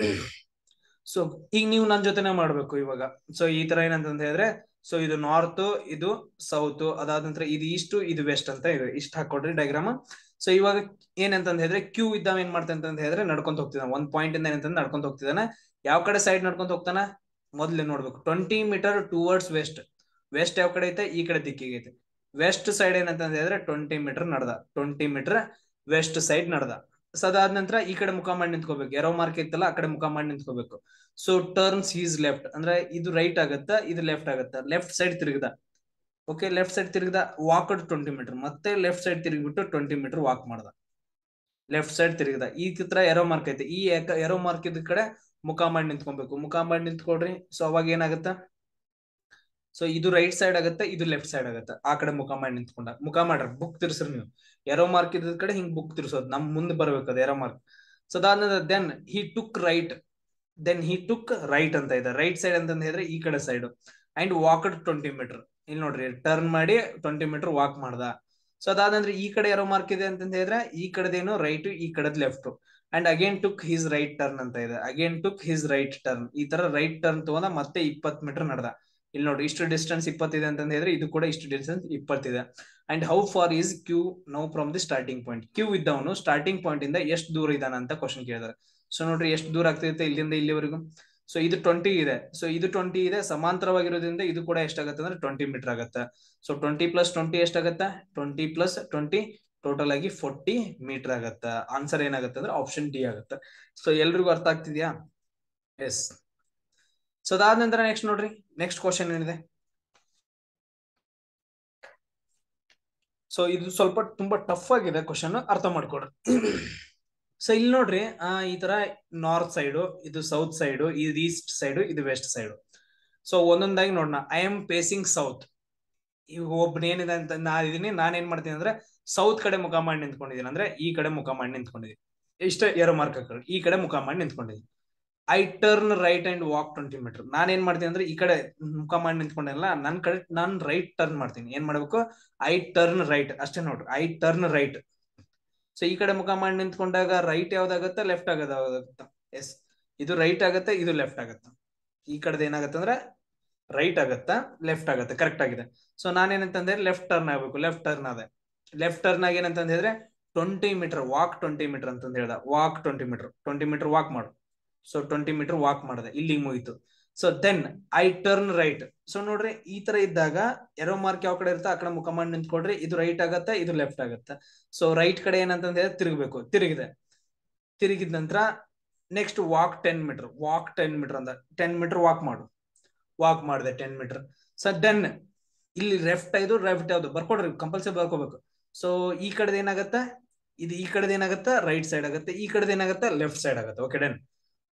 ಸೊ ಈಗ ನೀವು ನನ್ ಜೊತೆನೆ ಮಾಡ್ಬೇಕು ಇವಾಗ. ಸೊ ಈ ತರ ಏನಂತ ಹೇಳಿದ್ರೆ, ಸೊ ಇದು ನಾರ್ತ್, ಇದು ಸೌತ್, ಅದಾದ ನಂತರ ಇದು ಈಸ್ಟ್, ಇದು ವೆಸ್ಟ್ ಅಂತ ಇದೆ. ಇಷ್ಟ ಹಾಕೊಡ್ರಿ ಡಯಾಗ್ರಾಮ್. ಸೊ ಇವಾಗ ಏನಂತ ಹೇಳಿದ್ರೆ ಕ್ಯೂ ಇದ್ದಾವ ಏನ್ ಮಾಡ್ತಾನೆ ಅಂತ ಹೇಳಿದ್ರೆ ನಡ್ಕೊಂತ ಹೋಗ್ತಿದ್ದಾನೆ. 1 ಪಾಯಿಂಟ್ ಇಂದ ಏನಂತ ನಡ್ಕೊಂತ ಹೋಗ್ತಿದ್ದಾನೆ. ಯಾವ ಕಡೆ ಸೈಡ್ ನಡ್ಕೊಂತ ಹೋಗ್ತಾನ, ಮೊದ್ಲೇ ನೋಡ್ಬೇಕು. 20 ಮೀಟರ್ ಟುವರ್ಡ್ಸ್ ವೆಸ್ಟ್. ವೆಸ್ಟ್ ಯಾವ ಕಡೆ ಐತೆ, ಈ ಕಡೆ ದಿಕ್ಕಿಗೆ ಐತೆ. ವೆಸ್ಟ್ ಸೈಡ್ ಏನಂತ ಹೇಳಿದ್ರೆ 20 ಮೀಟರ್ ನಡೆದ, 20 ಮೀಟರ್ ವೆಸ್ಟ್ ಸೈಡ್ ನಡೆದ. ಸೊ ಅದಾದ ನಂತರ ಈ ಕಡೆ ಮುಖ ಮಾಡಿ ನಿಂತ್ಕೋಬೇಕು, ಎರೋ ಮಾರ್ಕ್ ಇತ್ತಲ್ಲ ಆ ಕಡೆ ಮುಖ ಮಾಡಿ ನಿಂತ್ಕೋಬೇಕು. ಸೊ ಟರ್ನ್ಸ್ ಹೀಸ್ ಲೆಫ್ಟ್, ಅಂದ್ರೆ ಇದು ರೈಟ್ ಆಗತ್ತ, ಇದು ಲೆಫ್ಟ್ ಆಗತ್ತ. ಲೆಫ್ಟ್ ಸೈಡ್ ತಿರುಗದ, ಓಕೆ, ಲೆಫ್ಟ್ ಸೈಡ್ ತಿರುಗದ. ವಾಕ್ಡ್ 20 ಮೀಟರ್, ಮತ್ತೆ ಲೆಫ್ಟ್ ಸೈಡ್ ತಿರುಗಿಬಿಟ್ಟು 20 ಮೀಟರ್ ವಾಕ್ ಮಾಡ್ದ. ಲೆಫ್ಟ್ ಸೈಡ್ ತಿರುಗದ. ಈ ಚಿತ್ರ ಎರೋ ಮಾರ್ಕ್ ಐತೆ, ಈ ಎರೋ ಮಾರ್ಕ್ ಇದ್ ಕಡೆ ಮುಖ ಮಾಡಿ ನಿಂತ್ಕೊಬೇಕು. ಮುಖ ಮಾಡಿ ನಿಂತ್ಕೊಡ್ರಿ. ಸೊ ಅವಾಗ ಏನಾಗತ್ತ, ಸೊ ಇದು ರೈಟ್ ಸೈಡ್ ಆಗುತ್ತೆ, ಇದು ಲೆಫ್ಟ್ ಸೈಡ್ ಆಗುತ್ತೆ. ಆ ಕಡೆ ಮುಖ ಮಾಡಿ ನಿಂತ್ಕೊಂಡ ಮುಖ ಮಾಡ್ರಿ, ಬುಕ್ ತಿರ್ಸ್ರಿ ನೀವು. ಎರೋ ಮಾರ್ಕ್ ಇದ್ದ ಕಡೆ ಹಿಂಗ್ ಬುಕ್ ತಿರ್ಸೋದು, ನಮ್ ಮುಂದೆ ಬರ್ಬೇಕದ ಎರೋ ಮಾರ್ಕ್. ಸೊ ಅದಾದ ದೆನ್ ಹಿ ಟುಕ್ ರೈಟ್, ಅಂತ ಇದೆ. ರೈಟ್ ಸೈಡ್ ಅಂತ ಹೇಳಿದ್ರೆ ಈ ಕಡೆ ಸೈಡ್. ಅಂಡ್ ವಾಕ್ಡ್ 20 ಮೀಟರ್, ಇಲ್ಲಿ ನೋಡ್ರಿ ಟರ್ನ್ ಮಾಡಿ 20 ಮೀಟರ್ ವಾಕ್ ಮಾಡ್ದ. ಸೊ ಅದಾದಂದ್ರೆ ಈ ಕಡೆ ಎರೋ ಮಾರ್ಕ್ ಇದೆ ಅಂತ ಹೇಳಿದ್ರೆ ಈ ಕಡೆದೇನು ರೈಟ್, ಈ ಕಡೆದ್ left. And again took his right turn ಅಂತ ಇದೆ. Again took his right turn. ಈ ತರ ರೈಟ್ ಟರ್ನ್ ತಗೊಂಡ ಮತ್ತೆ 20 ಮೀಟರ್ ನಡೆದ. ಇಲ್ಲಿ ನೋಡ್ರಿ ಇಷ್ಟು ಡಿಸ್ಟೆನ್ಸ್ 20 ಇದೆ ಅಂತ ಹೇಳಿದ್ರೆ ಇದು ಕೂಡ ಇಷ್ಟು ಡಿಸ್ಟೆನ್ಸ್ 20 ಇದೆ. And how far is Q now from the starting point. Q ಇದ್ದವನು ಸ್ಟಾರ್ಟಿಂಗ್ ಪಾಯಿಂಟ್ ಇಂದ ಎಷ್ಟು ದೂರ ಇದ್ದಾನ ಅಂತ ಕ್ವಶನ್ ಕೇಳಿದಾರೆ. ಸೊ ನೋಡ್ರಿ ಎಷ್ಟು ದೂರ ಆಗ್ತಿರುತ್ತೆ ಇಲ್ಲಿಂದ ಇಲ್ಲಿವರೆಗೂ. ಸೊ ಇದು 20 ಇದೆ. ಸೊ ಇದು 20 ಇದೆ, ಸಮಾಂತರವಾಗಿರೋದ್ರಿಂದ ಇದು ಕೂಡ ಎಷ್ಟಾಗುತ್ತೆ ಅಂದ್ರೆ 20 ಮೀಟರ್ ಆಗುತ್ತೆ. ಸೊ 20 + 20 ಎಷ್ಟಾಗತ್ತೆ? 20 + 20 ಟೋಟಲ್ ಆಗಿ 40 ಮೀಟರ್ ಆಗತ್ತ. ಆನ್ಸರ್ ಏನಾಗುತ್ತೆ ಅಂದ್ರೆ ಆಪ್ಷನ್ ಡಿ ಆಗುತ್ತೆ. ಸೊ ಎಲ್ರಿಗೂ ಅರ್ಥ ಆಗ್ತಿದ್ಯಾ? ಎಸ್. ಸೊ ಅದಾದ ನಂತರ ನೆಕ್ಸ್ಟ್ ನೋಡ್ರಿ, ನೆಕ್ಸ್ಟ್ ಕ್ವಶನ್ ಏನಿದೆ. ಸೊ ಇದು ಸ್ವಲ್ಪ ತುಂಬಾ ಟಫ್ ಆಗಿದೆ ಕ್ವಶನ್, ಅರ್ಥ ಮಾಡ್ಕೊಡ್ರಿ. ಸೊ ಇಲ್ಲಿ ನೋಡ್ರಿ, ಈ ತರ ನಾರ್ತ್ ಸೈಡ್, ಇದು ಸೌತ್ ಸೈಡ್, ಇದು ಈಸ್ಟ್ ಸೈಡ್, ಇದು ವೆಸ್ಟ್ ಸೈಡ್. ಸೊ ಒಂದೊಂದಾಗಿ ನೋಡೋಣ. I am facing south. ಈಗ ಒಬ್ಬನ ಏನಿದೆ ಅಂತ ನಾನು ಏನ್ ಮಾಡ್ತೀನಿ ಅಂದ್ರೆ ಸೌತ್ ಕಡೆ ಮುಖ ಮಾಡಿ ನಿಂತ್ಕೊಂಡಿದ್ದೀನಿ, ಅಂದ್ರೆ ಈ ಕಡೆ ಮುಖ ಮಾಡಿ ನಿಂತ್ಕೊಂಡಿದ್ದೀನಿ. ಇಷ್ಟ ಏರೋ ಮಾರ್ಕ್ ಈ ಕಡೆ ಮುಖ ಮಾಡಿ ನಿಂತ್ಕೊಂಡಿದ್ದೀನಿ. I turn right and walk 20 metre. ನಾನ್ ಏನ್ ಮಾಡ್ತೀನಿ ಅಂದ್ರೆ ಈ ಕಡೆ ಮುಖ ಮಾಡಿ ನಿಂತ್ಕೊಂಡಲ್ಲ, ನನ್ ಕಡೆ ನಾನ್ ರೈಟ್ ಟರ್ನ್ ಮಾಡ್ತೀನಿ. ಏನ್ ಮಾಡ್ಬೇಕು? ಐ ಟರ್ನ್ ರೈಟ್, ಅಷ್ಟೇ ನೋಡ್ರಿ, ಐ ಟರ್ನ್ ರೈಟ್. ಸೊ ಈ ಕಡೆ ಮುಖ ಮಾಡಿ ನಿಂತ್ಕೊಂಡಾಗ ರೈಟ್ ಯಾವ್ದಾಗತ್ತೆ, ಲೆಫ್ಟ್ ಆಗೋದಾಗತ್ತ? ಎಸ್, ಇದು ರೈಟ್ ಆಗತ್ತೆ, ಇದು ಲೆಫ್ಟ್ ಆಗತ್ತ. ಈ ಕಡೆದ ಏನಾಗತ್ತೆ ಅಂದ್ರೆ ರೈಟ್ ಆಗತ್ತಾ, ಲೆಫ್ಟ್ ಆಗತ್ತೆ, ಕರೆಕ್ಟ್ ಆಗಿದೆ. ಸೊ ನಾನೇನಂತಂದ್ರೆ ಲೆಫ್ಟ್ ಟರ್ನ್ ಆಗ್ಬೇಕು, ಲೆಫ್ಟ್ ಟರ್ನ್ ಅದೇ. ಲೆಫ್ಟ್ ಟರ್ನ್ ಆಗಿ ಏನಂತ ಹೇಳಿದ್ರೆ 20 ಮೀಟರ್ ವಾಕ್ 20 ಮೀಟರ್ ಅಂತಂದ್ ಹೇಳ್ದ. ವಾಕ್ 20 ಮೀಟರ್, 20 ಮೀಟರ್ ವಾಕ್ ಮಾಡು. ಸೊ 20 ಮೀಟರ್ ವಾಕ್ ಮಾಡಿದೆ, ಇಲ್ಲಿಗೆ ಮುಗೀತು. So then I turn right. So ನೋಡ್ರಿ, ಈ ತರ ಇದ್ದಾಗ ಎರೋ ಮಾರ್ಕ್ ಯಾವ ಕಡೆ ಇರುತ್ತೆ ಆ ಕಡೆ ಮುಖ ಮಾಡಿ ನಿಂತ್ಕೊಡ್ರಿ. ಇದು ರೈಟ್ ಆಗತ್ತೆ, ಇದು ಲೆಫ್ಟ್ ಆಗತ್ತೆ. ಸೊ ರೈಟ್ ಕಡೆ ಏನಂತಂದ್ ಹೇಳಿದ್ರೆ ತಿರುಗಬೇಕು. ತಿರುಗಿದ ನಂತರ next walk 10 metre, walk 10 metre ಅಂದ 10 ಮೀಟರ್ ವಾಕ್ ಮಾಡು. ವಾಕ್ ಮಾಡಿದೆ 10 ಮೀಟರ್. ಸೊ ದೆನ್ ಇಲ್ಲಿ ಲೆಫ್ಟ್ ಇದು ಲೆಫ್ಟ್ ಯಾವ್ದು ಬರ್ಕೊಡ್ರಿ, ಕಂಪಲ್ಸರಿ ಬರ್ಕೋಬೇಕು. ಸೊ ಈ ಕಡೆದ ಏನಾಗತ್ತೆ, ಇದು ಈ ಕಡೆದ ಏನಾಗತ್ತೆ ರೈಟ್ ಸೈಡ್ ಆಗುತ್ತೆ, ಈ ಕಡೆದ ಏನಾಗತ್ತೆ ಲೆಫ್ಟ್ ಸೈಡ್ ಆಗುತ್ತೆ. Okay done.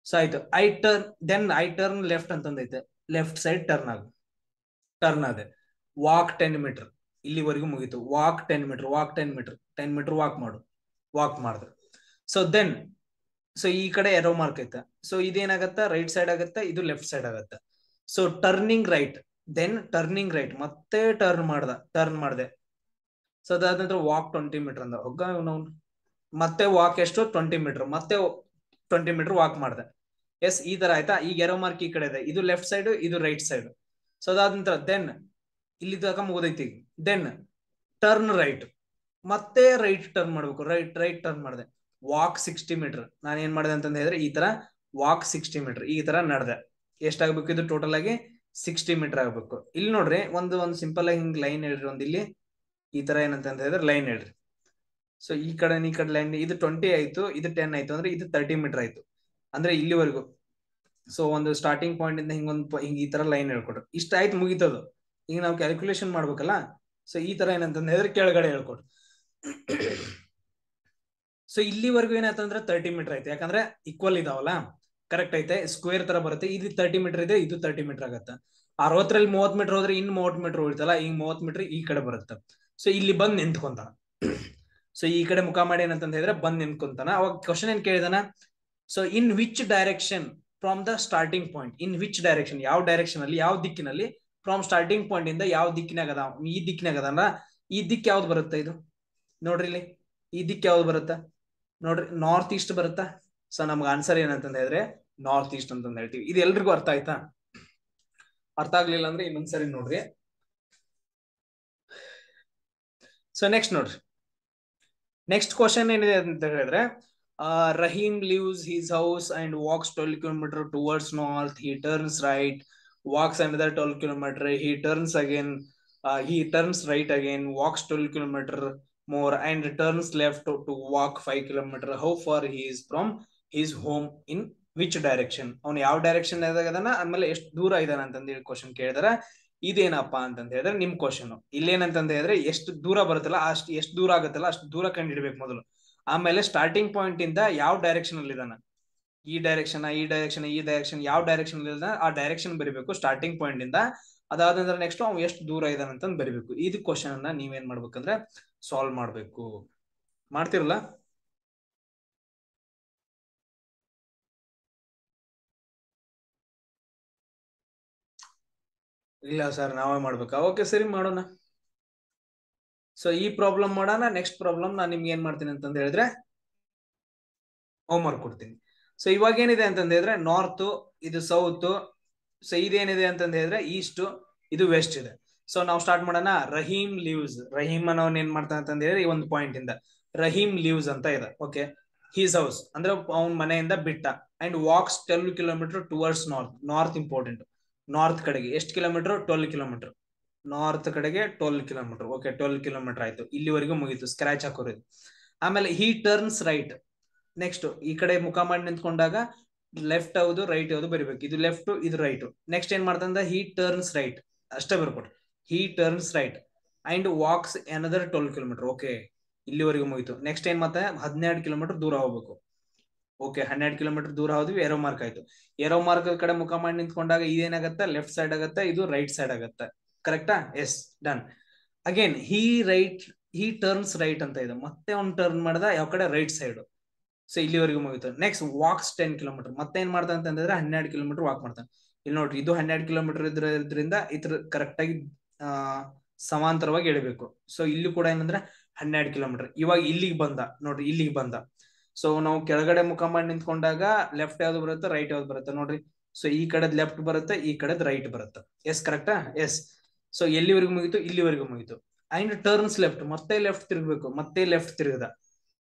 ಸೊ ಆಯ್ತು. ಐ ಟರ್ನ್ ಲೆಫ್ಟ್ ಅಂತಂದೈತೆ, ಲೆಫ್ಟ್ ಸೈಡ್ ಟರ್ನ್ ಅದೇ. ವಾಕ್ 10 ಮೀಟರ್, ಇಲ್ಲಿವರೆಗೂ ಮುಗೀತು. Walk 10 metre, walk 10 metre, 10 metre walk ಮಾಡು. ವಾಕ್ ಮಾಡಿದ್ರೆ ಸೊ ದೆನ್ ಸೊ ಈ ಕಡೆ ಎರೋ ಮಾರ್ಕ್ ಐತೆ. ಸೊ ಇದೇನಾಗತ್ತ ರೈಟ್ ಸೈಡ್ ಆಗತ್ತೆ, ಇದು ಲೆಫ್ಟ್ ಸೈಡ್ ಆಗತ್ತೆ. So turning right, then turning right, ಮತ್ತೆ ಟರ್ನ್ ಮಾಡಿದೆ. ಸೊ ಅದಾದ ನಂತರ ವಾಕ್ 20 ಮೀಟರ್ ಅಂದ. ಹೋಗ ಮತ್ತೆ ವಾಕ್ ಎಷ್ಟು 20 ಮೀಟರ್, ಮತ್ತೆ 20 ಮೀಟರ್ ವಾಕ್ ಮಾಡಿದೆ. ಎಸ್, ಈ ತರ ಆಯ್ತಾ. ಈಗ ಎರೋ ಮಾರ್ಕ್ ಈ ಕಡೆ ಇದೆ, ಇದು ಲೆಫ್ಟ್ ಸೈಡ್, ಇದು ರೈಟ್ ಸೈಡ್. ಸೊ ಅದಾದ ನಂತರ ದೆನ್ ಇಲ್ಲಿ ತನಕ ಮುಗಿದೈತಿ. ದೆನ್ ಟರ್ನ್ ರೈಟ್, ಮತ್ತೆ ರೈಟ್ ಟರ್ನ್ ಮಾಡ್ಬೇಕು. ರೈಟ್ ಟರ್ನ್ ಮಾಡಿದೆ. Walk 60 metre. ನಾನು ಏನ್ ಮಾಡಿದೆ ಅಂತಂದ ಹೇಳಿದ್ರೆ ಈ ತರ ವಾಕ್ 60 ಮೀಟರ್ ಈ ತರ ನಡೆದೆ. ಎಷ್ಟಾಗ್ಬೇಕು ಇದು ಟೋಟಲ್ ಆಗಿ 60 ಮೀಟರ್ ಆಗ್ಬೇಕು. ಇಲ್ಲಿ ನೋಡ್ರಿ, ಒಂದು ಸಿಂಪಲ್ ಆಗಿ ಹಿಂಗ್ ಲೈನ್ ಹೇಳ್ರಿ. ಒಂದ್ ಇಲ್ಲಿ ಈ ತರ ಏನಂತ ಹೇಳಿದ್ರೆ ಲೈನ್ ಹೇಳ್ರಿ. ಸೊ ಈ ಕಡೆ ಲೈನ್, ಇದು 20 ಆಯ್ತು, ಇದು 10 ಆಯ್ತು, ಅಂದ್ರೆ ಇದು 30 ಮೀಟರ್ ಆಯ್ತು, ಅಂದ್ರೆ ಇಲ್ಲಿವರೆಗೂ. ಸೊ ಒಂದು ಸ್ಟಾರ್ಟಿಂಗ್ ಪಾಯಿಂಟ್ ಇಂದ ಹಿಂಗ್ ಈ ತರ ಲೈನ್ ಹೇಳ್ಕೊಟ್ರು. ಇಷ್ಟ ಆಯ್ತು, ಮುಗಿತದು. ಈಗ ನಾವು ಕ್ಯಾಲ್ಕುಲೇಷನ್ ಮಾಡ್ಬೇಕಲ್ಲ. ಸೊ ಈ ತರ ಏನಂತ ಹೇಳಿದ್ರೆ ಕೆಳಗಡೆ ಹೇಳ್ಕೊಟ್ರು. ಸೊ ಇಲ್ಲಿವರೆಗೂ ಏನಾಯ್ತಂದ್ರೆ 30 ಮೀಟರ್ ಆಯ್ತು, ಯಾಕಂದ್ರೆ ಈಕ್ವಲ್ ಇದಾವಲ್ಲ, ಕರೆಕ್ಟ್ ಐತೆ, ಸ್ಕ್ವೇರ್ ತರ ಬರುತ್ತೆ. ಇದು 30 ಮೀಟರ್ ಇದೆ, ಇದು 30 ಮೀಟರ್ ಆಗತ್ತೆ. 60ರಲ್ಲಿ 30 ಮೀಟರ್ ಹೋದ್ರೆ ಇನ್ನು 30 ಮೀಟರ್ ಉಳಿತಲ್ಲ, ಈಗ 30 ಮೀಟರ್ ಈ ಕಡೆ ಬರುತ್ತೆ. ಸೊ ಇಲ್ಲಿ ಬಂದ್ ನಿಂತ್ಕೊಂತಾನ. ಸೊ ಈ ಕಡೆ ಮುಖ ಮಾಡಿ ಏನಂತ ಹೇಳಿದ್ರೆ ಬಂದ್ ನಿಂತ್ಕೊಂತಾನ. ಅವಾಗ ಕ್ವಶನ್ ಏನ್ ಕೇಳಿದಾನ, so in which direction from the starting point, in which direction, ಯಾವ ಡೈರೆಕ್ಷನ್ ಅಲ್ಲಿ, ಯಾವ ದಿಕ್ಕಿನಲ್ಲಿ, ಫ್ರಮ್ ಸ್ಟಾರ್ಟಿಂಗ್ ಪಾಯಿಂಟ್ ಇಂದ ಯಾವ ದಿಕ್ಕಿನಾಗ ಅದ, ಈ ದಿಕ್ಕಿನಾಗ ಅದ. ಈ ದಿಕ್ಕು ಯಾವ್ದು ಬರುತ್ತೆ ಇದು ನೋಡ್ರಿ, ಇಲ್ಲಿ ಈ ದಿಕ್ಕು ಯಾವ್ದು ಬರುತ್ತಾ ನೋಡ್ರಿ, ನಾರ್ತ್ ಈಸ್ಟ್ ಬರುತ್ತಾ. ಸೊ ನಮ್ಗೆ ಆನ್ಸರ್ ಏನಂತಂದ ಹೇಳಿದ್ರೆ ನಾರ್ತ್ ಈಸ್ಟ್ ಅಂತಂದ ಹೇಳ್ತೀವಿ. ಇದು ಎಲ್ರಿಗೂ ಅರ್ಥ ಆಯ್ತಾ? ಅರ್ಥ ಆಗ್ಲಿಲ್ಲ ಅಂದ್ರೆ ಇನ್ನೊಂದ್ಸರಿ ನೋಡ್ರಿ. ಸೊ ನೆಕ್ಸ್ಟ್ ನೋಡ್ರಿ, ನೆಕ್ಸ್ಟ್ ಕ್ವಶನ್ ಏನಿದೆ ಅಂತ ಹೇಳಿದ್ರೆ, Rahim leaves his house and walks 12 kilometre towards north. He turns right, walks another 12 kilometre. He turns again, he turns right again, walks 12 kilometer more and turns left to walk 5 kilometer. How far he is from his home in which direction? ಅವನು ಯಾವ direction ಅದನ್ನ, ಆಮೇಲೆ ಎಷ್ಟು ದೂರ ಇದಾನ ಅಂತಂದ ಹೇಳಿ question ಕೇಳಿದಾರೆ. ಇದೇನಪ್ಪಾ ಅಂತಂದ ಹೇಳಿದ್ರೆ ನಿಮ್ ಕ್ವಶನ್ ಇಲ್ಲೇನಂತಂದ ಹೇಳಿದ್ರೆ ಎಷ್ಟು ದೂರ ಬರುತ್ತಲ್ಲ ಅಷ್ಟು, ಎಷ್ಟು ದೂರ ಆಗುತ್ತಲ್ಲ ಅಷ್ಟು ದೂರ ಕಂಡಿಡ್ಬೇಕು ಮೊದಲು. ಆಮೇಲೆ ಸ್ಟಾರ್ಟಿಂಗ್ ಪಾಯಿಂಟ್ ಇಂದ ಯಾವ ಡೈರೆಕ್ಷನ್ ಅಲ್ಲಿ ಇದಾನ, ಈ ಡೈರೆಕ್ಷನ್ ಯಾವ ಡೈರೆಕ್ಷನ್ ಇಲ್ಲ ಆ ಡೈರೆಕ್ಷನ್ ಬರಿಬೇಕು ಸ್ಟಾರ್ಟಿಂಗ್ ಪಾಯಿಂಟ್ ಇಂದ. ಅದಾದ ನಂತರ ನೆಕ್ಸ್ಟ್ ಅವ್ನು ಎಷ್ಟು ದೂರ ಇದಾನ ಅಂತ ಬರಿಬೇಕು. ಇದು ಕ್ವಶನ್ ಅನ್ನ ನೀವೇನ್ ಮಾಡ್ಬೇಕಂದ್ರೆ ಸಾಲ್ವ್ ಮಾಡ್ಬೇಕು. ಮಾಡ್ತಿರಲ್ಲ? ಇಲ್ಲ ಸರ್ ನಾವೇ ಮಾಡ್ಬೇಕಾ? ಓಕೆ ಸರಿ, ಮಾಡೋಣ. ಸೊ ಈ ಪ್ರಾಬ್ಲಮ್ ಮಾಡೋಣ. ನೆಕ್ಸ್ಟ್ ಪ್ರಾಬ್ಲಮ್ ನಾನು ನಿಮ್ಗೆ ಏನ್ ಮಾಡ್ತೀನಿ ಅಂತಂದ ಹೇಳಿದ್ರೆ ಹೋಮ್ ವರ್ಕ್ ಕೊಡ್ತೀನಿ. ಸೊ ಇವಾಗ ಏನಿದೆ ಅಂತಂದ ಹೇಳಿದ್ರೆ ನಾರ್ತ್, ಇದು ಸೌತ್. ಸೊ ಇದೇನಿದೆ ಅಂತಂದ ಹೇಳಿದ್ರೆ ಈಸ್ಟ್, ಇದು ವೆಸ್ಟ್ ಇದೆ. ಸೊ ನಾವು ಸ್ಟಾರ್ಟ್ ಮಾಡೋಣ. ರಹೀಮ್ ಲೀವ್ಸ್. ರಹೀಮ್ ಅನ್ನೋನ್ ಏನ್ ಮಾಡ್ತಾನೆ ಅಂತ ಹೇಳಿ ಒಂದು ಪಾಯಿಂಟ್ ಇಂದ ರಹೀಮ್ ಲೀವ್ಸ್ ಅಂತ ಇದೆ. ಓಕೆ, ಹೀಸ್ ಹೌಸ್ ಅಂದ್ರೆ ಅವ್ನ ಮನೆಯಿಂದ ಬಿಟ್ಟ. And walks 12 kilometre towards north. North important. North ಕಡೆಗೆ ಎಷ್ಟು ಕಿಲೋಮೀಟರ್? 12 ಕಿಲೋಮೀಟರ್. ನಾರ್ತ್ ಕಡೆಗೆ 12 ಕಿಲೋಮೀಟರ್. ಓಕೆ, 12 ಕಿಲೋಮೀಟರ್ ಆಯ್ತು. ಇಲ್ಲಿವರೆಗೂ ಮುಗೀತು. ಸ್ಕ್ರಾಚ್ ಹಾಕೋರಿ. ಆಮೇಲೆ ಹಿ ಟರ್ನ್ಸ್ ರೈಟ್. ನೆಕ್ಸ್ಟ್ ಈ ಕಡೆ ಮುಖ ಮಾಡಿ ನಿಂತ್ಕೊಂಡಾಗ ಲೆಫ್ಟ್ ಯಾವುದು ರೈಟ್ ಯಾವುದು ಬರಿಬೇಕು. ಇದು ಲೆಫ್ಟ್, ಇದು ರೈಟ್. ನೆಕ್ಸ್ಟ್ ಏನ್ ಮಾಡ್ತಂದ ಹಿ ಟರ್ನ್ಸ್ ರೈಟ್ ಅಷ್ಟೇ ಬರ್ಕೊಟ್ರಿ. He turns right and walks another 12 kilometre. Okay, ಇಲ್ಲಿವರೆಗೂ ಮುಗಿತು. ನೆಕ್ಸ್ಟ್ ಏನ್ ಮತ್ತೆ 12 ಕಿಲೋಮೀಟರ್ ದೂರ ಹೋಗ್ಬೇಕು. ಓಕೆ, 12 ಕಿಲೋಮೀಟರ್ ದೂರ ಹೋದ್ವಿ. ಏರೋ ಮಾರ್ಕ್ ಆಯ್ತು. ಏರೋ ಮಾರ್ಕ್ ಕಡೆ ಮುಖ ಮಾಡಿ ನಿಂತ್ಕೊಂಡಾಗ ಇದೇನಾಗತ್ತೆ? ಲೆಫ್ಟ್ ಸೈಡ್ ಆಗತ್ತೆ, ಇದು ರೈಟ್ ಸೈಡ್ ಆಗತ್ತೆ. ಕರೆಕ್ಟಾ? Yes, done. Again he turns right ಅಂತ ಇದೆ. ಮತ್ತೆ ಅವ್ನು ಟರ್ನ್ ಮಾಡ್ದ ಯಾವ ಕಡೆ? Right side. ಸೊ ಇಲ್ಲಿವರೆಗೂ ಮುಗಿತು. Next walks 10 kilometre. ಮತ್ತೆ ಏನ್ ಮಾಡ್ತಾನೆ ಅಂತಂದ್ರೆ 12 ಕಿಲೋಮೀಟರ್ ವಾಕ್ ಮಾಡ್ತಾನೆ. ಇಲ್ಲಿ ನೋಡ್ರಿ, ಇದು 12 ಕಿಲೋಮೀಟರ್ ಇದ್ರಿಂದ ಇದ್ರ ಕರೆಕ್ಟ್ ಆಗಿ ಸಮಾಂತರವಾಗಿ ಎಳಿಬೇಕು. ಸೊ ಇಲ್ಲಿ ಕೂಡ ಏನಂದ್ರೆ 12 ಕಿಲೋಮೀಟರ್. ಇವಾಗ ಇಲ್ಲಿಗೆ ಬಂದ ನೋಡ್ರಿ, ಇಲ್ಲಿಗೆ ಬಂದ. ಸೊ ನಾವು ಕೆಳಗಡೆ ಮುಖ ಮಾಡಿ ನಿಂತ್ಕೊಂಡಾಗ ಲೆಫ್ಟ್ ಯಾವ್ದು ಬರುತ್ತೆ, ರೈಟ್ ಯಾವ್ದು ಬರುತ್ತೆ ನೋಡ್ರಿ. ಸೊ ಈ ಕಡೆದ್ ಲೆಫ್ಟ್ ಬರುತ್ತೆ, ಈ ಕಡೆದ್ ರೈಟ್ ಬರುತ್ತೆ. ಎಸ್, ಕರೆಕ್ಟಾ? ಎಸ್. ಸೊ ಎಲ್ಲಿವರೆಗೂ ಮುಗಿತು? ಇಲ್ಲಿವರೆಗೂ ಮುಗಿತು. And turns left. ಮತ್ತೆ ಲೆಫ್ಟ್ ತಿರುಗಬೇಕು. ಮತ್ತೆ ಲೆಫ್ಟ್ ತಿರುಗದ.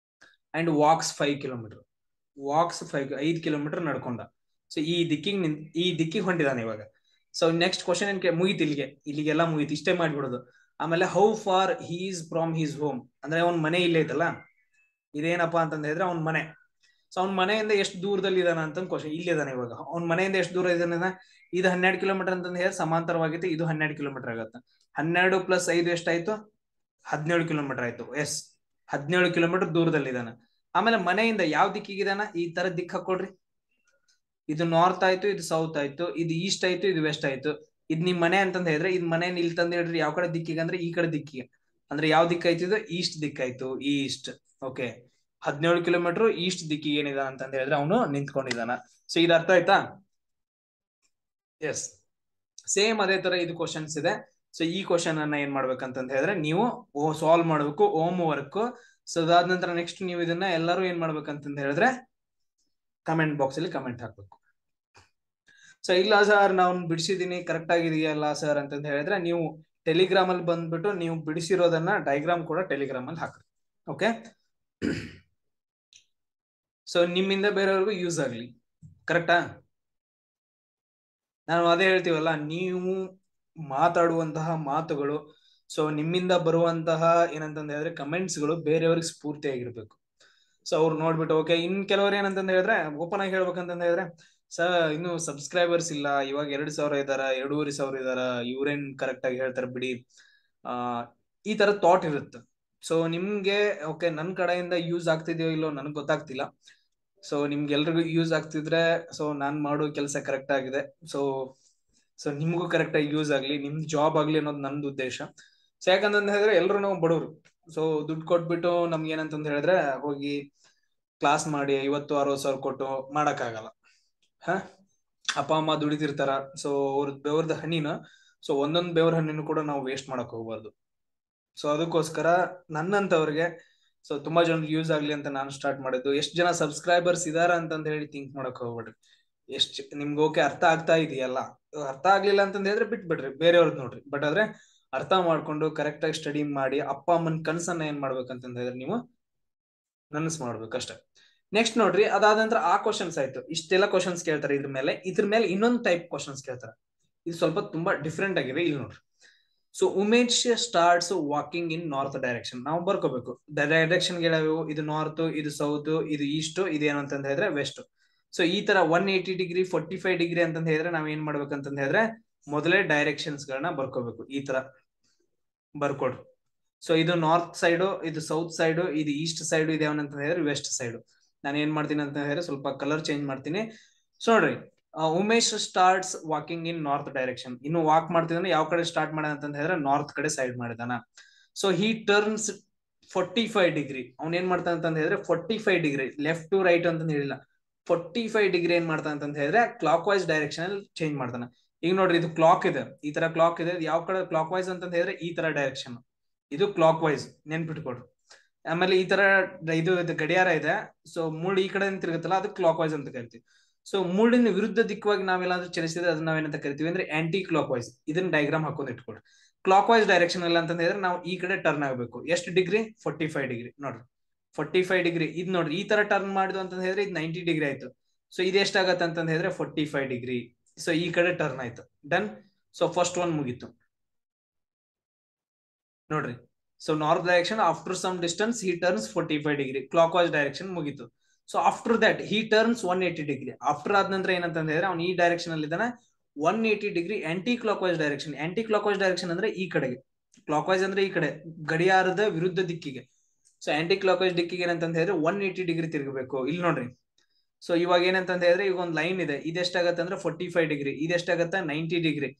And walks 5 kilometre. Walks 5 kilometre ನಡ್ಕೊಂಡ. ಸೊ ಈ ದಿಕ್ಕಿಗೆ ಹೊಂಟಿದಾನೆ ಇವಾಗ. ಸೊ ನೆಕ್ಸ್ಟ್ ಕ್ವಶನ್ ಏನ್ ಮುಗಿತು. ಇಲ್ಲಿಗೆಲ್ಲ ಮುಗಿತು. ಇಷ್ಟೇ ಮಾಡ್ಬಿಡೋದು. ಆಮೇಲೆ how far he is from his home ಅಂದ್ರೆ ಅವ್ನ ಮನೆ ಇಲ್ಲೇ ಐತಲ್ಲ, ಇದೇನಪ್ಪಾ ಅಂತಂದ ಹೇಳಿದ್ರೆ ಅವ್ನ ಮನೆ. ಸೊ ಅವ್ನ ಮನೆಯಿಂದ ಎಷ್ಟು ದೂರದಲ್ಲಿ ಇದಾನ ಅಂತ ಕ್ವಶನ್. ಇಲ್ಲಿದಾನೆ ಇವಾಗ. ಅವ್ನ ಮನೆಯಿಂದ ಎಷ್ಟು ದೂರ ಇದಾನ? ಇದು 12 ಕಿಲೋಮೀಟರ್ ಅಂತಂದ ಹೇಳಿ ಸಮಾಂತರವಾಗಿತ್ತು. ಇದು 12 ಕಿಲೋಮೀಟರ್ ಆಗತ್ತೆ. 12 + 5 ಎಷ್ಟಾಯ್ತು? 17 ಕಿಲೋಮೀಟರ್ ಆಯ್ತು. ಎಸ್, 17 ಕಿಲೋಮೀಟರ್ ದೂರದಲ್ಲಿ ಇದಾನ. ಆಮೇಲೆ ಮನೆಯಿಂದ ಯಾವ ದಿಕ್ಕಿಗಿದಾನ? ಈ ತರ ದಿಕ್ಕು ಹಾಕೊಡ್ರಿ. ಇದು ನಾರ್ತ್ ಆಯ್ತು, ಇದು ಸೌತ್ ಆಯ್ತು, ಇದು ಈಸ್ಟ್ ಆಯ್ತು, ಇದು ವೆಸ್ಟ್ ಆಯ್ತು. ಇದ್ ನಿಮ್ ಮನೆ ಅಂತಂದ ಹೇಳಿದ್ರೆ ಇದ್ ಮನೆ ಇಲ್ಲಿ ತಂದ ಹೇಳ್ರಿ ಯಾವ ಕಡೆ ದಿಕ್ಕಿಗೆ ಅಂದ್ರೆ ಈ ಕಡೆ ದಿಕ್ಕಿಗೆ. ಅಂದ್ರೆ ಯಾವ ದಿಕ್ಕ ಆಯ್ತು? ಇದು ಈಸ್ಟ್ ದಿಕ್ಕಾಯ್ತು. ಈಸ್ಟ್. ಓಕೆ, 17 ಕಿಲೋಮೀಟರ್ ಈಸ್ಟ್ ದಿಕ್ಕಿಗೆ ಏನಿದಾನ ಅಂತಂದ ಹೇಳಿದ್ರೆ ಅವನು ನಿಂತ್ಕೊಂಡಿದ್ದಾನ. ಸೊ ಇದು ಅರ್ಥ ಆಯ್ತಾ? ಎಸ್. ಸೇಮ್ ಅದೇ ತರ ಇದು ಕ್ವಶನ್ಸ್ ಇದೆ. ಸೊ ಈ ಕ್ವಶನ್ ಅನ್ನ ಏನ್ ಮಾಡ್ಬೇಕಂತಂದ ಹೇಳಿದ್ರೆ ನೀವು ಸಾಲ್ವ್ ಮಾಡ್ಬೇಕು, ಹೋಮ್ ವರ್ಕ್. ಸೊ ಅದಾದ ನಂತರ ನೆಕ್ಸ್ಟ್ ನೀವು ಇದನ್ನ ಎಲ್ಲರೂ ಏನ್ ಮಾಡ್ಬೇಕಂತಂದ ಹೇಳಿದ್ರೆ ಕಮೆಂಟ್ ಬಾಕ್ಸ್ ಅಲ್ಲಿ ಕಮೆಂಟ್ ಹಾಕ್ಬೇಕು. ಸೊ ಇಲ್ಲ ಸರ್ ನಾವು ಬಿಡಿಸಿದೀನಿ ಕರೆಕ್ಟ್ ಆಗಿದೆಯಲ್ಲ ಸರ್ ಅಂತಂದ ಹೇಳಿದ್ರೆ ನೀವು ಟೆಲಿಗ್ರಾಮ್ ಅಲ್ಲಿ ಬಂದ್ಬಿಟ್ಟು ನೀವು ಬಿಡಿಸಿರೋದನ್ನ ಡೈಗ್ರಾಮ್ ಕೂಡ ಟೆಲಿಗ್ರಾಮ್ ಅಲ್ಲಿ ಹಾಕ್ರಿ. ಓಕೆ, ಸೊ ನಿಮ್ಮಿಂದ ಬೇರೆಯವ್ರಿಗೂ ಯೂಸ್ ಆಗ್ಲಿ. ಕರೆಕ್ಟಾ? ನಾನು ಅದೇ ಹೇಳ್ತೀವಲ್ಲ, ನೀವು ಮಾತಾಡುವಂತಹ ಮಾತುಗಳು, ಸೊ ನಿಮ್ಮಿಂದ ಬರುವಂತಹ ಏನಂತಂದ ಹೇಳಿದ್ರೆ ಕಮೆಂಟ್ಸ್ಗಳು ಬೇರೆಯವ್ರಿಗೆ ಸ್ಫೂರ್ತಿಯಾಗಿರ್ಬೇಕು. ಸೊ ಅವ್ರು ನೋಡ್ಬಿಟ್ಟು ಓಕೆ. ಇನ್ ಕೆಲವ್ರು ಏನಂತಂದ ಹೇಳಿದ್ರೆ ಓಪನ್ ಆಗಿ ಹೇಳ್ಬೇಕಂತಂದ ಹೇಳಿದ್ರೆ ಸರ್ ಇನ್ನು ಸಬ್ಸ್ಕ್ರೈಬರ್ಸ್ ಇಲ್ಲ, ಇವಾಗ 2,000 ಇದಾರ, 2,500 ಇದಾರ, ಇವ್ರೇನ್ ಕರೆಕ್ಟ್ ಆಗಿ ಹೇಳ್ತಾರೆ ಬಿಡಿ, ಈ ತರ ಥಾಟ್ ಇರುತ್ತೆ. ಸೊ ನಿಮ್ಗೆ ಓಕೆ ನನ್ ಕಡೆಯಿಂದ ಯೂಸ್ ಆಗ್ತಿದೆಯೋ ಇಲ್ಲೋ ನನ್ಗೆ ಗೊತ್ತಾಗ್ತಿಲ್ಲ. ಸೊ ನಿಮ್ಗೆಲ್ರಿಗೂ ಯೂಸ್ ಆಗ್ತಿದ್ರೆ ಸೊ ನಾನ್ ಮಾಡೋ ಕೆಲಸ ಕರೆಕ್ಟ್ ಆಗಿದೆ. ಸೊ ನಿಮ್ಗೂ ಕರೆಕ್ಟ್ ಆಗಿ ಯೂಸ್ ಆಗ್ಲಿ, ನಿಮ್ದು ಜಾಬ್ ಆಗ್ಲಿ ಅನ್ನೋದು ನಂದು ಉದ್ದೇಶ. ಸೊ ಯಾಕಂತಂದ ಹೇಳಿದ್ರೆ ಎಲ್ರು ನಾವು ಬಡವರು. ಸೊ ದುಡ್ಡು ಕೊಟ್ಬಿಟ್ಟು ನಮ್ಗೆ ಏನಂತಂದ ಹೇಳಿದ್ರೆ ಹೋಗಿ ಕ್ಲಾಸ್ ಮಾಡಿ 50,000-60,000 ಕೊಟ್ಟು ಮಾಡಕ್ ಆಗಲ್ಲ. ಅಪ್ಪ ಅಮ್ಮ ದುಡಿತಿರ್ತಾರ. ಸೊ ಅವ್ರ ಬೆವ್ರದ ಹಣ್ಣಿನ ಸೊ ಒಂದೊಂದ್ ಬೆವ್ರ ಹಣ್ಣಿನ ಕೂಡ ನಾವು ವೇಸ್ಟ್ ಮಾಡಕ್ ಹೋಗ್ಬಾರ್ದು. ಸೊ ಅದಕ್ಕೋಸ್ಕರ ನನ್ನಂತವ್ರಿಗೆ ಸೊ ತುಂಬಾ ಜನಕ್ಕೆ ಯೂಸ್ ಆಗ್ಲಿ ಅಂತ ನಾನು ಸ್ಟಾರ್ಟ್ ಮಾಡಿದ್ದು. ಎಷ್ಟು ಜನ ಸಬ್ಸ್ಕ್ರೈಬರ್ಸ್ ಇದಾರ ಅಂತಂದ ಹೇಳಿ ಥಿಂಕ್ ಮಾಡಕ್ ಹೋಗ್ಬೇಡ್ರಿ. ನಿಮ್ಗೆ ಓಕೆ ಅರ್ಥ ಆಗ್ತಾ ಇದೆಯಲ್ಲ, ಅರ್ಥ ಆಗ್ಲಿಲ್ಲ ಅಂತಂದ ಹೇಳಿದ್ರೆ ಬಿಟ್ಬಿಡ್ರಿ, ಬೇರೆಯವ್ರದ್ ನೋಡ್ರಿ. ಬಟ್ ಆದ್ರೆ ಅರ್ಥ ಮಾಡ್ಕೊಂಡು ಕರೆಕ್ಟ್ ಆಗಿ ಸ್ಟಡಿ ಮಾಡಿ ಅಪ್ಪ ಅಮ್ಮನ ಕನ್ಸನ್ನ ಏನ್ ಮಾಡ್ಬೇಕಂತಂದ ಹೇಳಿದ್ರೆ ನೀವು ನನಸ್ ಮಾಡ್ಬೇಕಷ್ಟೇ. ನೆಕ್ಸ್ಟ್ ನೋಡ್ರಿ, ಅದಾದ ನಂತರ ಆ ಕ್ವಶನ್ಸ್ ಆಯ್ತು. ಇಷ್ಟೆಲ್ಲ ಕ್ವಶನ್ಸ್ ಕೇಳ್ತಾರೆ. ಇದ್ರ ಮೇಲೆ ಇನ್ನೊಂದು ಟೈಪ್ ಕ್ವಶನ್ಸ್ ಕೇಳ್ತಾರೆ. ಇದು ಸ್ವಲ್ಪ ತುಂಬಾ ಡಿಫ್ರೆಂಟ್ ಆಗಿದೆ. ಇಲ್ಲಿ ನೋಡ್ರಿ. So Umesh starts walking in north direction. ನಾವು ಬರ್ಕೋಬೇಕು ಡೈರೆಕ್ಷನ್ ಗಳಾವು. ಇದು ನಾರ್ತ್, ಇದು ಸೌತ್, ಇದು ಈಸ್ಟ್, ಇದೇನು ಅಂತಂದ ಹೇಳಿದ್ರೆ ವೆಸ್ಟ್. ಸೊ ಈ ತರ 180 ಡಿಗ್ರಿ 45 ಡಿಗ್ರಿ ಅಂತಂದ ಹೇಳಿದ್ರೆ ನಾವ್ ಏನ್ ಮಾಡ್ಬೇಕಂತಂದ ಹೇಳಿದ್ರೆ ಮೊದಲೇ ಡೈರೆಕ್ಷನ್ಸ್ ಗಳನ್ನ ಬರ್ಕೋಬೇಕು. ಈ ತರ ಬರ್ಕೊಡ್ರಿ. ಸೊ ಇದು ನಾರ್ತ್ ಸೈಡು, ಇದು ಸೌತ್ ಸೈಡು, ಇದು ಈಸ್ಟ್ ಸೈಡು, ಇದು ಯಾವನಂತ ಹೇಳಿದ್ರೆ ವೆಸ್ಟ್ ಸೈಡು. ನಾನು ಏನ್ ಮಾಡ್ತೀನಿ ಅಂತ ಹೇಳಿದ್ರೆ ಸ್ವಲ್ಪ ಕಲರ್ ಚೇಂಜ್ ಮಾಡ್ತೀನಿ. ಸೊ ನೋಡ್ರಿ, Umesh starts walking in north direction. ಇನ್ನು ವಾಕ್ ಮಾಡ್ತಿದ್ದಾನೆ ಯಾವ ಕಡೆ ಸ್ಟಾರ್ಟ್ ಮಾಡ ಅಂತ ಹೇಳಿದ್ರೆ ನಾರ್ತ್ ಕಡೆ ಸೈಡ್ ಮಾಡಿದಾನ. So he turns 45 degree. ಅವ್ನ್ ಏನ್ ಮಾಡ್ತಾನ ಅಂತ ಹೇಳಿದ್ರೆ 45 ಡಿಗ್ರಿ, ಲೆಫ್ಟ್ ಟು ರೈಟ್ ಅಂತ ಹೇಳಿಲ್ಲ, 45 ಡಿಗ್ರಿ ಏನ್ ಮಾಡ್ತಾನ ಅಂತ ಹೇಳಿದ್ರೆ ಕ್ಲಾಕ್ ವೈಸ್ ಡೈರೆಕ್ಷನ್ ಅಲ್ಲಿ ಚೇಂಜ್ ಮಾಡ್ತಾನ. ಈಗ ನೋಡ್ರಿ, ಇದು ಕ್ಲಾಕ್ ಇದೆ, ಈ ತರ ಕ್ಲಾಕ್ ಇದೆ. ಯಾವ ಕಡೆ ಕ್ಲಾಕ್ ವೈಸ್ ಅಂತ ಹೇಳಿದ್ರೆ ಈ ತರ ಡೈರೆಕ್ಷನ್, ಇದು ಕ್ಲಾಕ್ ವೈಸ್ ನೆನ್ಪಿಟ್ಕೊಡ್ರಿ. ಆಮೇಲೆ ಈ ತರ ಇದು ಗಡಿಯಾರ ಇದೆ. ಸೊ ಮುಳ್ಳು ಈ ಕಡೆ ತಿರುಗುತ್ತಲ್ಲ, ಅದು ಕ್ಲಾಕ್ ವೈಸ್ ಅಂತ ಕರಿತೀವಿ. ಸೊ ಮುಳ್ಳಿನ ವಿರುದ್ಧ ದಿಕ್ಕವಾಗಿ ನಾವೆಲ್ಲಾದ್ರೂ ಚಲಿಸಿದ್ರೆ ಅದನ್ನ ನಾವೇನಂತ ಕರಿತೀವಿ ಅಂದ್ರೆ ಆಂಟಿ ಕ್ಲಾಕ್ ವೈಸ್. ಇದನ್ನ ಡೈಗ್ರಾಮ್ ಹಾಕೊಂಡ್ ಇಟ್ಕೊಡ್ರಿ. ಕ್ಲಾಕ್ ವೈಸ್ ಡೈರೆಕ್ಷನ್ ಅಲ್ಲಿ ಅಂತ ಹೇಳಿದ್ರೆ ನಾವು ಈ ಕಡೆ ಟರ್ನ್ ಆಗಬೇಕು. ಎಷ್ಟು ಡಿಗ್ರಿ? 45 ಡಿಗ್ರಿ. ನೋಡ್ರಿ 45 ಡಿಗ್ರಿ. ಇದ್ ನೋಡ್ರಿ ಈ ತರ ಟರ್ನ್ ಮಾಡಿದ್ವು ಅಂತ ಹೇಳಿದ್ರೆ ಇದು 90 ಡಿಗ್ರಿ ಆಯ್ತು. ಸೊ ಇದು ಎಷ್ಟಾಗತ್ತೆ ಅಂತ ಹೇಳಿದ್ರೆ 45 ಡಿಗ್ರಿ. ಸೊ ಈ ಕಡೆ ಟರ್ನ್ ಆಯ್ತು. ಡನ್. ಸೊ ಫಸ್ಟ್ ಒನ್ ಮುಗೀತು ನೋಡ್ರಿ. So north direction after some distance he turns 45 degree. Clock wise direction ಮುಗೀತು. So after that he turns 180 degree. After ಆದ ನಂತರ ಏನಂತ ಹೇಳಿದ್ರೆ ಅವ್ನು ಈ ಡೈರೆಕ್ಷನ್ ಅಲ್ಲಿ ಇದ್ದಾನೆ 180 degree aunty clock wise direction. Aunty clock wise direction ಅಂದ್ರೆ ಈ ಕಡೆಗೆ, ಕ್ಲಾಕ್ ವೈಸ್ ಅಂದ್ರೆ ಈ ಕಡೆ ಗಡಿಯಾರದ ವಿರುದ್ಧ ದಿಕ್ಕಿಗೆ. ಸೊ ಆಂಟಿ ಕ್ಲಾಕ್ ವೈಸ್ ದಿಕ್ಕಿಗೆ ಏನಂತ ಹೇಳಿದ್ರೆ 180 ಡಿಗ್ರಿ ತಿರುಗಬೇಕು. ಇಲ್ಲಿ ನೋಡ್ರಿ. ಸೊ ಇವಾಗ ಏನಂತ ಹೇಳಿದ್ರೆ ಈಗ ಒಂದು ಲೈನ್ ಇದೆ, ಇದೆಷ್ಟಾಗತ್ತೆ ಅಂದ್ರೆ 45 ಡಿಗ್ರಿ, ಇದೆಷ್ಟಾಗತ್ತೆ 90 ಡಿಗ್ರಿ.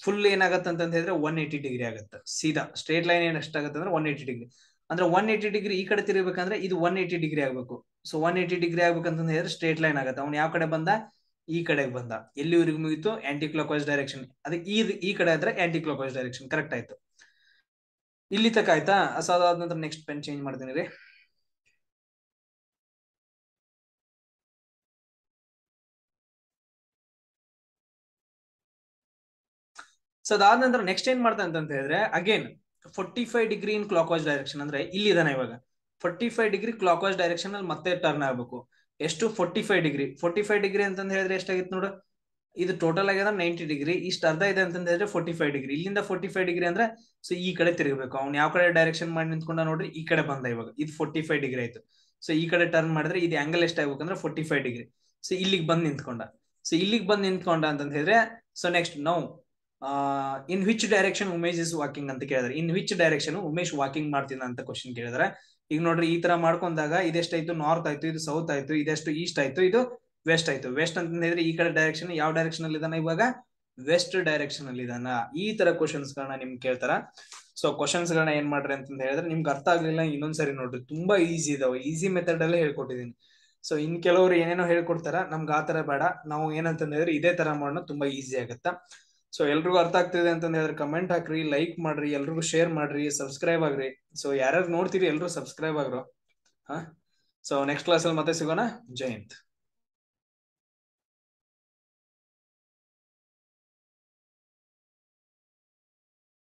ಫುಲ್ ಏನಾಗತ್ತೆ ಅಂತ ಹೇಳಿದ್ರೆ 180 ಡಿಗ್ರಿ ಆಗುತ್ತೆ. ಸೀದಾ ಸ್ಟ್ರೇಟ್ ಲೈನ್ ಏನ್ ಎಷ್ಟಾಗತ್ತೆ ಅಂದ್ರೆ 180 ಡಿಗ್ರಿ. ಅಂದ್ರೆ 180 ಡಿಗ್ರಿ ಈ ಕಡೆ ತಿರುಗಬೇಕಂದ್ರೆ ಇದು 180 ಡಿಗ್ರಿ ಆಗ್ಬೇಕು. ಸೊ 180 ಡಿಗ್ರಿ ಆಗ್ಬೇಕಂತ ಹೇಳಿದ್ರೆ ಸ್ಟ್ರೇಟ್ ಲೈನ್ ಆಗುತ್ತೆ. ಅವ್ನು ಯಾವ ಕಡೆ ಬಂದ? ಈ ಕಡೆಗೆ ಬಂದ. ಎಲ್ಲಿವರೆಗೂ ಮುಗಿತು? Aunty clock wise direction. ಅದಕ್ಕೆ ಈ ಕಡೆ ಆದ್ರೆ aunty clock wise direction. Correct ಆಯ್ತು. ಇಲ್ಲಿ ತಕ ಆಯ್ತಾ? ಸೊ ಅದಾದ ನಂತರ ನೆಕ್ಸ್ಟ್ ಪೆನ್ ಚೇಂಜ್ ಮಾಡ್ತೀನಿ ರೀ. ಸೊ ಅದಾದ ನಂತರ ನೆಕ್ಸ್ಟ್ ಏನ್ ಮಾಡ್ತಾನೆ ಅಂತ ಹೇಳಿದ್ರೆ again 45 degree in clock wise direction. ಅಂದ್ರೆ ಇಲ್ಲಿ ಇದಾನೆ ಇವಾಗ 45 ಡಿಗ್ರಿ ಕ್ಲಾಕ್ ವೈಸ್ ಡೈರೆಕ್ಷನ್ ಅಲ್ಲಿ ಮತ್ತೆ ಟರ್ನ್ ಆಗ್ಬೇಕು. ಎಷ್ಟು? 45 ಡಿಗ್ರಿ. 45 ಡಿಗ್ರಿ ಅಂತ ಹೇಳಿದ್ರೆ ಎಷ್ಟಾಗಿತ್ತು ನೋಡು? ಇದು ಟೋಟಲ್ ಆಗ್ಯದ 90 ಡಿಗ್ರಿ. ಇಷ್ಟು ಅರ್ಧ ಇದೆ ಅಂತ ಹೇಳಿದ್ರೆ 45 ಡಿಗ್ರಿ. ಇಲ್ಲಿಂದ 45 ಡಿಗ್ರಿ ಅಂದ್ರೆ ಸೊ ಈ ಕಡೆ ತಿರುಗಬೇಕು. ಅವ್ನು ಯಾವ ಕಡೆ ಡೈರೆಕ್ಷನ್ ಮಾಡಿ ನಿಂತ್ಕೊಂಡ ನೋಡ್ರಿ, ಈ ಕಡೆ ಬಂದ. ಇವಾಗ ಇದು 45 ಡಿಗ್ರಿ ಆಯ್ತು. ಸೊ ಈ ಕಡೆ ಟರ್ನ್ ಮಾಡಿದ್ರೆ ಇದು ಆಂಗಲ್ ಎಷ್ಟಾಗ್ಬೇಕಂದ್ರೆ 45 ಡಿಗ್ರಿ. ಸೊ ಇಲ್ಲಿಗೆ ಬಂದ್ ನಿಂತ್ಕೊಂಡ. ಸೊ ಇಲ್ಲಿಗೆ ಬಂದ್ ನಿಂತ್ಕೊಂಡ ಅಂತ ಹೇಳಿದ್ರೆ ಸೊ ನೆಕ್ಸ್ಟ್ ನಾವು ಇನ್ which direction Umesh is walking ಅಂತ ಕೇಳಿದ್ರೆ, ಇನ್ ವಿಚ್ ಡೈರೆಕ್ಷನ್ ಉಮೇಶ್ ವಾಕಿಂಗ್ ಮಾಡ್ತಿದ್ದ ಅಂತ ಕ್ವಶನ್ ಕೇಳಿದ್ರೆ, ಈಗ ನೋಡ್ರಿ ಈ ತರ ಮಾಡ್ಕೊಂಡಾಗ ಇದೆಷ್ಟಾಯ್ತು? ನಾರ್ತ್ ಆಯ್ತು, ಇದು ಸೌತ್ ಆಯ್ತು, ಇದೆಷ್ಟು ಈಸ್ಟ್ ಆಯ್ತು, ಇದು ವೆಸ್ಟ್ ಆಯ್ತು. ವೆಸ್ಟ್ ಅಂತ ಹೇಳಿದ್ರೆ ಈ ಕಡೆ ಡೈರೆಕ್ಷನ್ ಯಾವ ಡೈರೆಕ್ಷನ್ ಅಲ್ಲಿ ಇದಾನ? ಇವಾಗ ವೆಸ್ಟ್ ಡೈರೆಕ್ಷನ್ ಅಲ್ಲಿ ಇದಾನ. ಈ ತರ ಕ್ವಶನ್ಸ್ ಗಳನ್ನ ನಿಮ್ಗೆ ಕೇಳ್ತಾರ. ಸೊ ಕ್ವಶನ್ಸ್ ಗಳನ್ನ ಏನ್ ಮಾಡ್ರಿ ಅಂತ ಹೇಳಿದ್ರೆ, ನಿಮ್ಗೆ ಅರ್ಥ ಆಗ್ಲಿಲ್ಲ ಇನ್ನೊಂದ್ಸರಿ ನೋಡ್ರಿ, ತುಂಬಾ ಈಸಿ ಇದಾವೆ. ಈಸಿ ಮೆಥಡ್ ಅಲ್ಲೇ ಹೇಳ್ಕೊಟ್ಟಿದೀನಿ. ಸೊ ಇನ್ ಕೆಲವರು ಏನೇನೋ ಹೇಳ್ಕೊಡ್ತಾರ, ನಮ್ಗೆ ಆ ತರ ಬೇಡ. ನಾವು ಏನಂತ ಹೇಳಿದ್ರೆ ಇದೇ ತರ ಮಾಡೋಣ, ತುಂಬಾ ಈಸಿ ಆಗತ್ತಾ. ಸೊ ಎಲ್ರಿಗೂ ಅರ್ಥ ಆಗ್ತಿದೆ ಅಂತ ಹೇಳಿದ್ರೆ ಕಮೆಂಟ್ ಹಾಕ್ರಿ, ಲೈಕ್ ಮಾಡ್ರಿ, ಎಲ್ರಿಗೂ ಶೇರ್ ಮಾಡ್ರಿ, ಸಬ್ಸ್ಕ್ರೈಬ್ ಆಗ್ರಿ. ಸೊ ಯಾರ್ಯಾರು ನೋಡ್ತೀರಿ ಎಲ್ರು ಸಬ್ಸ್ಕ್ರೈಬ್ ಆಗ್ರು. ಹಾ. ಸೊ ನೆಕ್ಸ್ಟ್ ಕ್ಲಾಸ್ ಅಲ್ಲಿ ಮತ್ತೆ ಸಿಗೋಣ. ಜೈ ಹಿಂದ್.